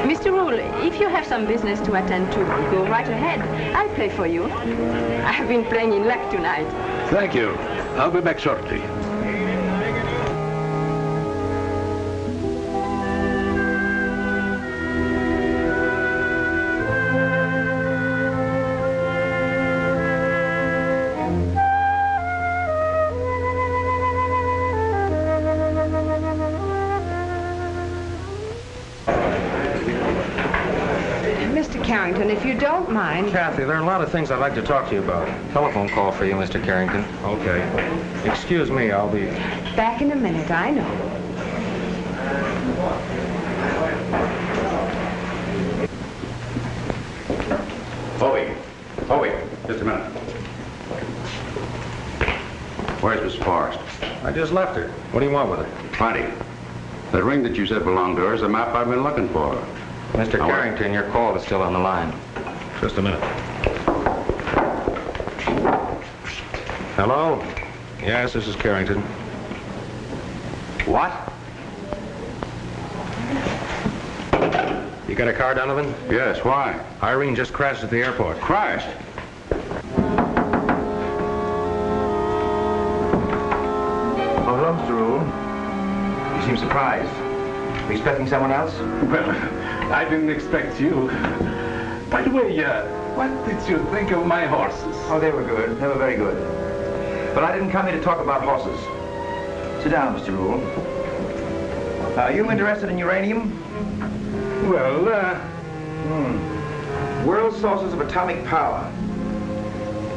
Mr. Rule, if you have some business to attend to, go right ahead. I'll play for you. I've been playing in luck tonight. Thank you. I'll be back shortly. Carrington, if you don't mind. Kathy, there are a lot of things I'd like to talk to you about. Telephone call for you, Mr. Carrington. Okay. Excuse me, I'll be... Back in a minute, I know. Hobie, just a minute. Where's Miss Forrest? I just left her. What do you want with her? Plenty. The ring that you said belonged to her is the map I've been looking for. Mr. Carrington, your call is still on the line. Just a minute. Hello? Yes, this is Carrington. What? You got a car, Donovan? Yes, why? Irene just crashed at the airport. Crashed? Oh, hello, Mr. Rule. You seem surprised. Were you expecting someone else? Well, I didn't expect you. By the way, what did you think of my horses? Oh, they were good. They were very good. But I didn't come here to talk about horses. Sit down, Mr. Rule. Are you interested in uranium? Well, World sources of atomic power.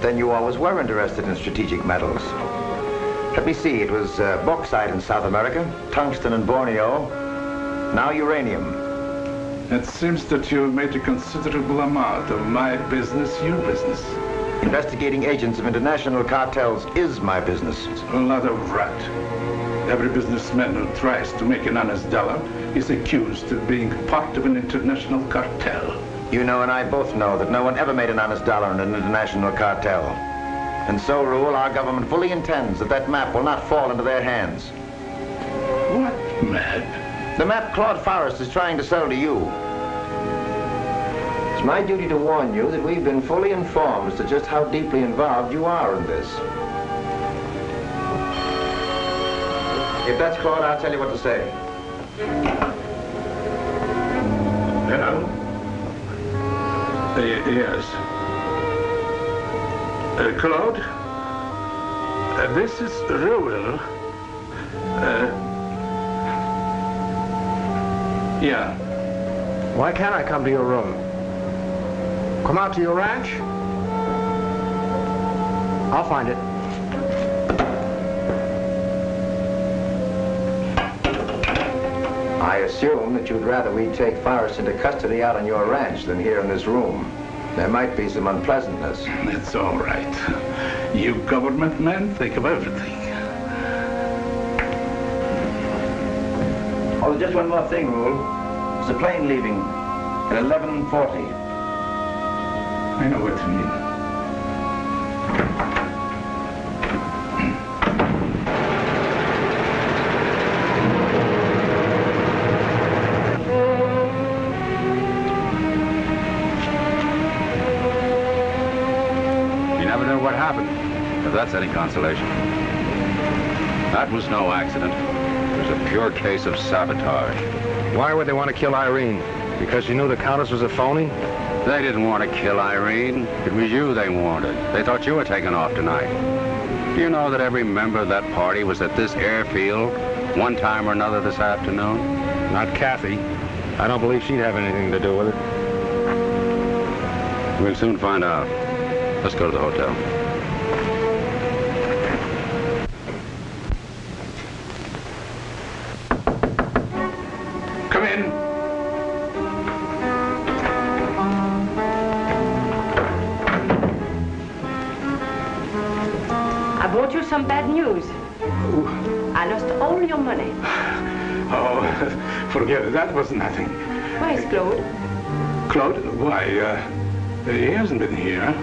Then you always were interested in strategic metals. Let me see, it was bauxite in South America, tungsten in Borneo, now uranium. It seems that you've made a considerable amount of my business your business. Investigating agents of international cartels is my business. A lot of rat. Every businessman who tries to make an honest dollar is accused of being part of an international cartel. You know and I both know that no one ever made an honest dollar in an international cartel. And so, Rule, our government fully intends that that map will not fall into their hands. What map? The map Claude Forrest is trying to sell to you. It's my duty to warn you that we've been fully informed as to just how deeply involved you are in this. If that's Claude, I'll tell you what to say. Hello? Yes. Claude? This is Reuel. Yeah. Why can't I come to your room? Come out to your ranch? I'll find it. I assume that you'd rather we take Forrest into custody out on your ranch than here in this room. There might be some unpleasantness. It's all right. You government men think of everything. Oh, just one more thing, Rule. There's a plane leaving at 11:40. I know what you mean. What happened, if that's any consolation. That was no accident. It was a pure case of sabotage. Why would they want to kill Irene? Because she knew the Countess was a phony? They didn't want to kill Irene. It was you they wanted. They thought you were taking off tonight. Do you know that every member of that party was at this airfield one time or another this afternoon? Not Kathy. I don't believe she'd have anything to do with it. We'll soon find out. Let's go to the hotel. Come in. I brought you some bad news. I lost all your money. Oh, forget it. That was nothing. Where's Claude? Claude? Why, he hasn't been here.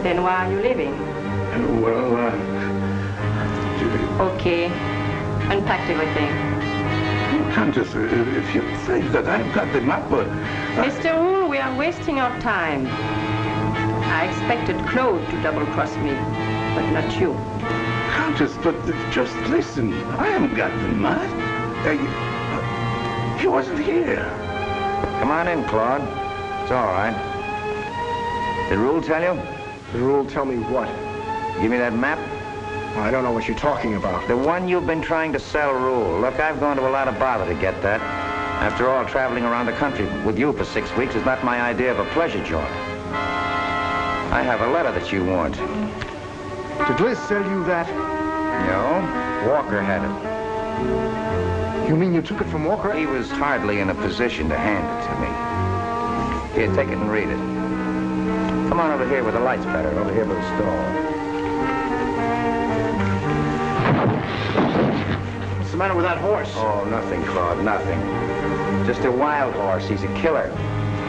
Then why are you leaving? Okay. Unpack everything. Countess, if you think that I've got the map... Mr. Rule, we are wasting our time. I expected Claude to double-cross me, but not you. Countess, but just listen. I haven't got the map. He wasn't here. Come on in, Claude. It's all right. Did Rule tell you? Did Rule tell me what? Give me that map. I don't know what you're talking about. The one you've been trying to sell, Rule. Look, I've gone to a lot of bother to get that. After all, traveling around the country with you for 6 weeks is not my idea of a pleasure jaunt. I have a letter that you want. Did Liz sell you that? No, Walker had it. You mean you took it from Walker? He was hardly in a position to hand it to me. Here, take it and read it. Come on over here where the light's better, over here by the stall. What's the matter with that horse? Oh, nothing, Claude, nothing. Just a wild horse. He's a killer.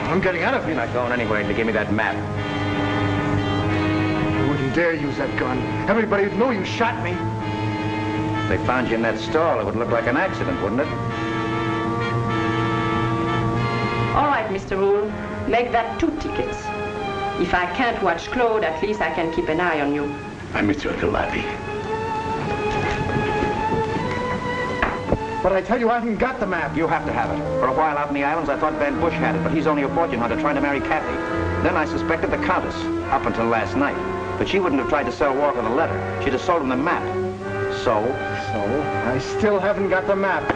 I'm getting out of here. You're not going anywhere to give me that map. I wouldn't dare use that gun. Everybody would know you shot me. If they found you in that stall, it would look like an accident, wouldn't it? All right, Mr. Rule. Make that 2 tickets. If I can't watch Claude, at least I can keep an eye on you. I meet you at the lobby. But I tell you, I haven't got the map. You have to have it. For a while out in the islands, I thought Van Bush had it, but he's only a fortune hunter trying to marry Kathy. Then I suspected the Countess, up until last night. But she wouldn't have tried to sell Walker the letter. She'd have sold him the map. So? I still haven't got the map.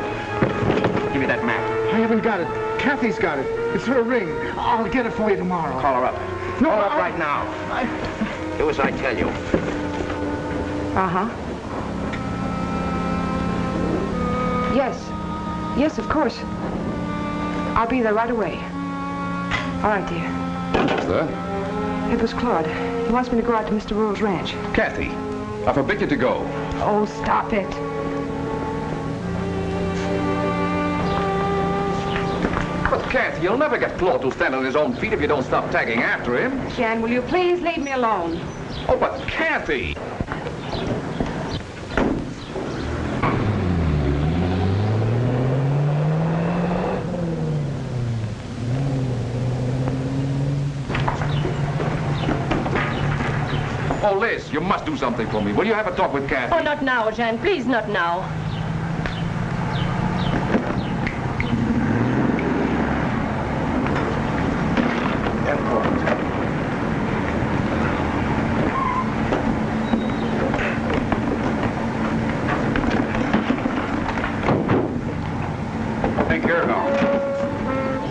Give me that map. I haven't got it. Kathy's got it. It's her ring. I'll get it for you tomorrow. Call her up. No, Call her up right now. Do as I tell you. Uh-huh. Yes. Yes, of course. I'll be there right away. All right, dear. What's that? It was Claude. He wants me to go out to Mr. Rule's ranch. Kathy, I forbid you to go. Oh, stop it. Kathy, you'll never get Claude to stand on his own feet if you don't stop tagging after him. Jan, will you please leave me alone? Oh, but Kathy! Oh, Liz, you must do something for me. Will you have a talk with Kathy? Oh, not now, Jan. Please, not now.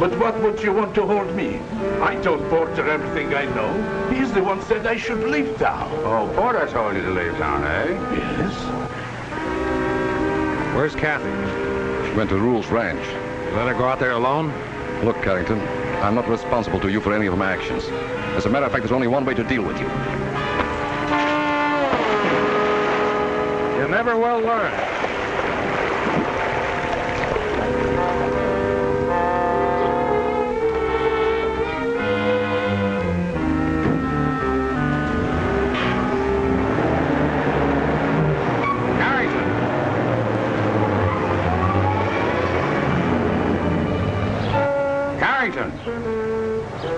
But what would you want to hold me? I told Porter everything I know. He's the one said I should leave town. Oh, Porter told you to leave town, eh? Yes. Where's Kathy? She went to Rule's ranch. You let her go out there alone? Look, Carrington, I'm not responsible to you for any of my actions. As a matter of fact, there's only one way to deal with you. You never will learn.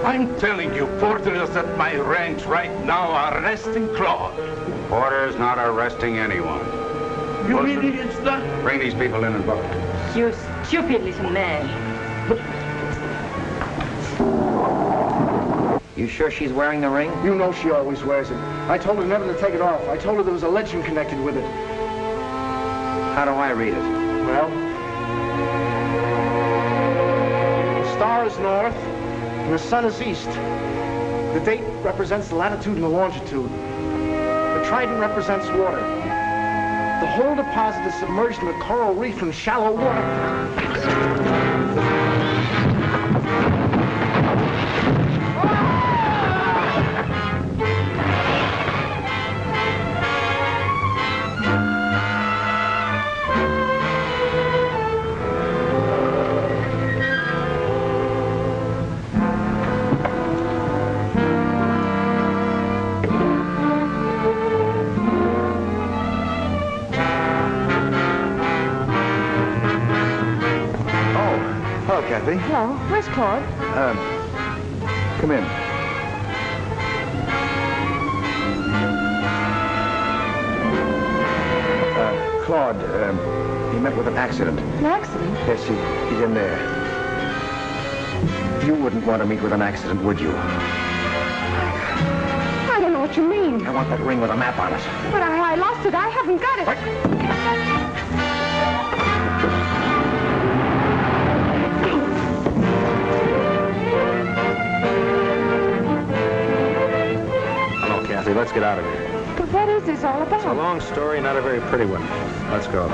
I'm telling you, Porter is at my ranch right now arresting Claude. Porter's not arresting anyone. You mean it's not? Bring these people in and book. You stupid little man. You sure she's wearing the ring? You know she always wears it. I told her never to take it off. I told her there was a legend connected with it. How do I read it? Well, the star is north, and the sun is east. The date represents the latitude and the longitude. The trident represents water. The whole deposit is submerged in a coral reef in shallow water. Kathy. Hello. Where's Claude? Come in. Claude, he met with an accident. An accident? Yes, he's in there. You wouldn't want to meet with an accident, would you? I don't know what you mean. I want that ring with a map on it. But I lost it. I haven't got it. What? Let's get out of here. But what is this all about? It's a long story, not a very pretty one. Let's go.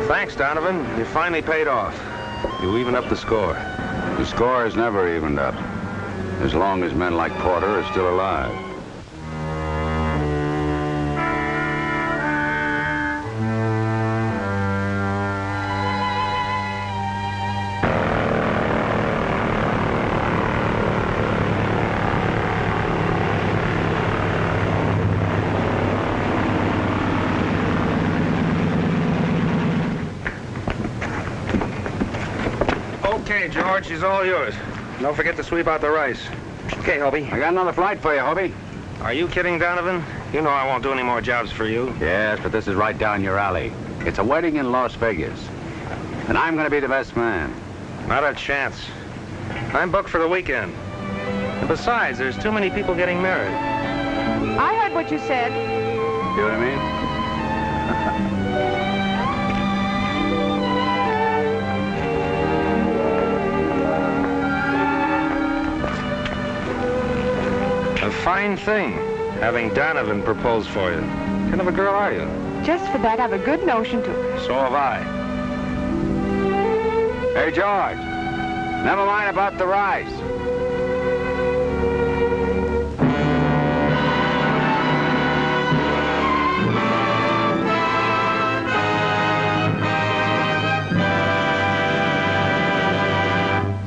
Thanks, Donovan. You finally paid off. You evened up the score. The score is never evened up, as long as men like Porter are still alive. Okay, George, she's all yours. Don't forget to sweep out the rice. Okay, Hobie. I got another flight for you, Hobie. Are you kidding, Donovan? You know I won't do any more jobs for you. Yes, but this is right down your alley. It's a wedding in Las Vegas. And I'm going to be the best man. Not a chance. I'm booked for the weekend. And besides, there's too many people getting married. I heard what you said. See what I mean? A fine thing, having Donovan propose for you. What kind of a girl are you? Just for that, I've a good notion to... So have I. Hey, George. Never mind about the rise.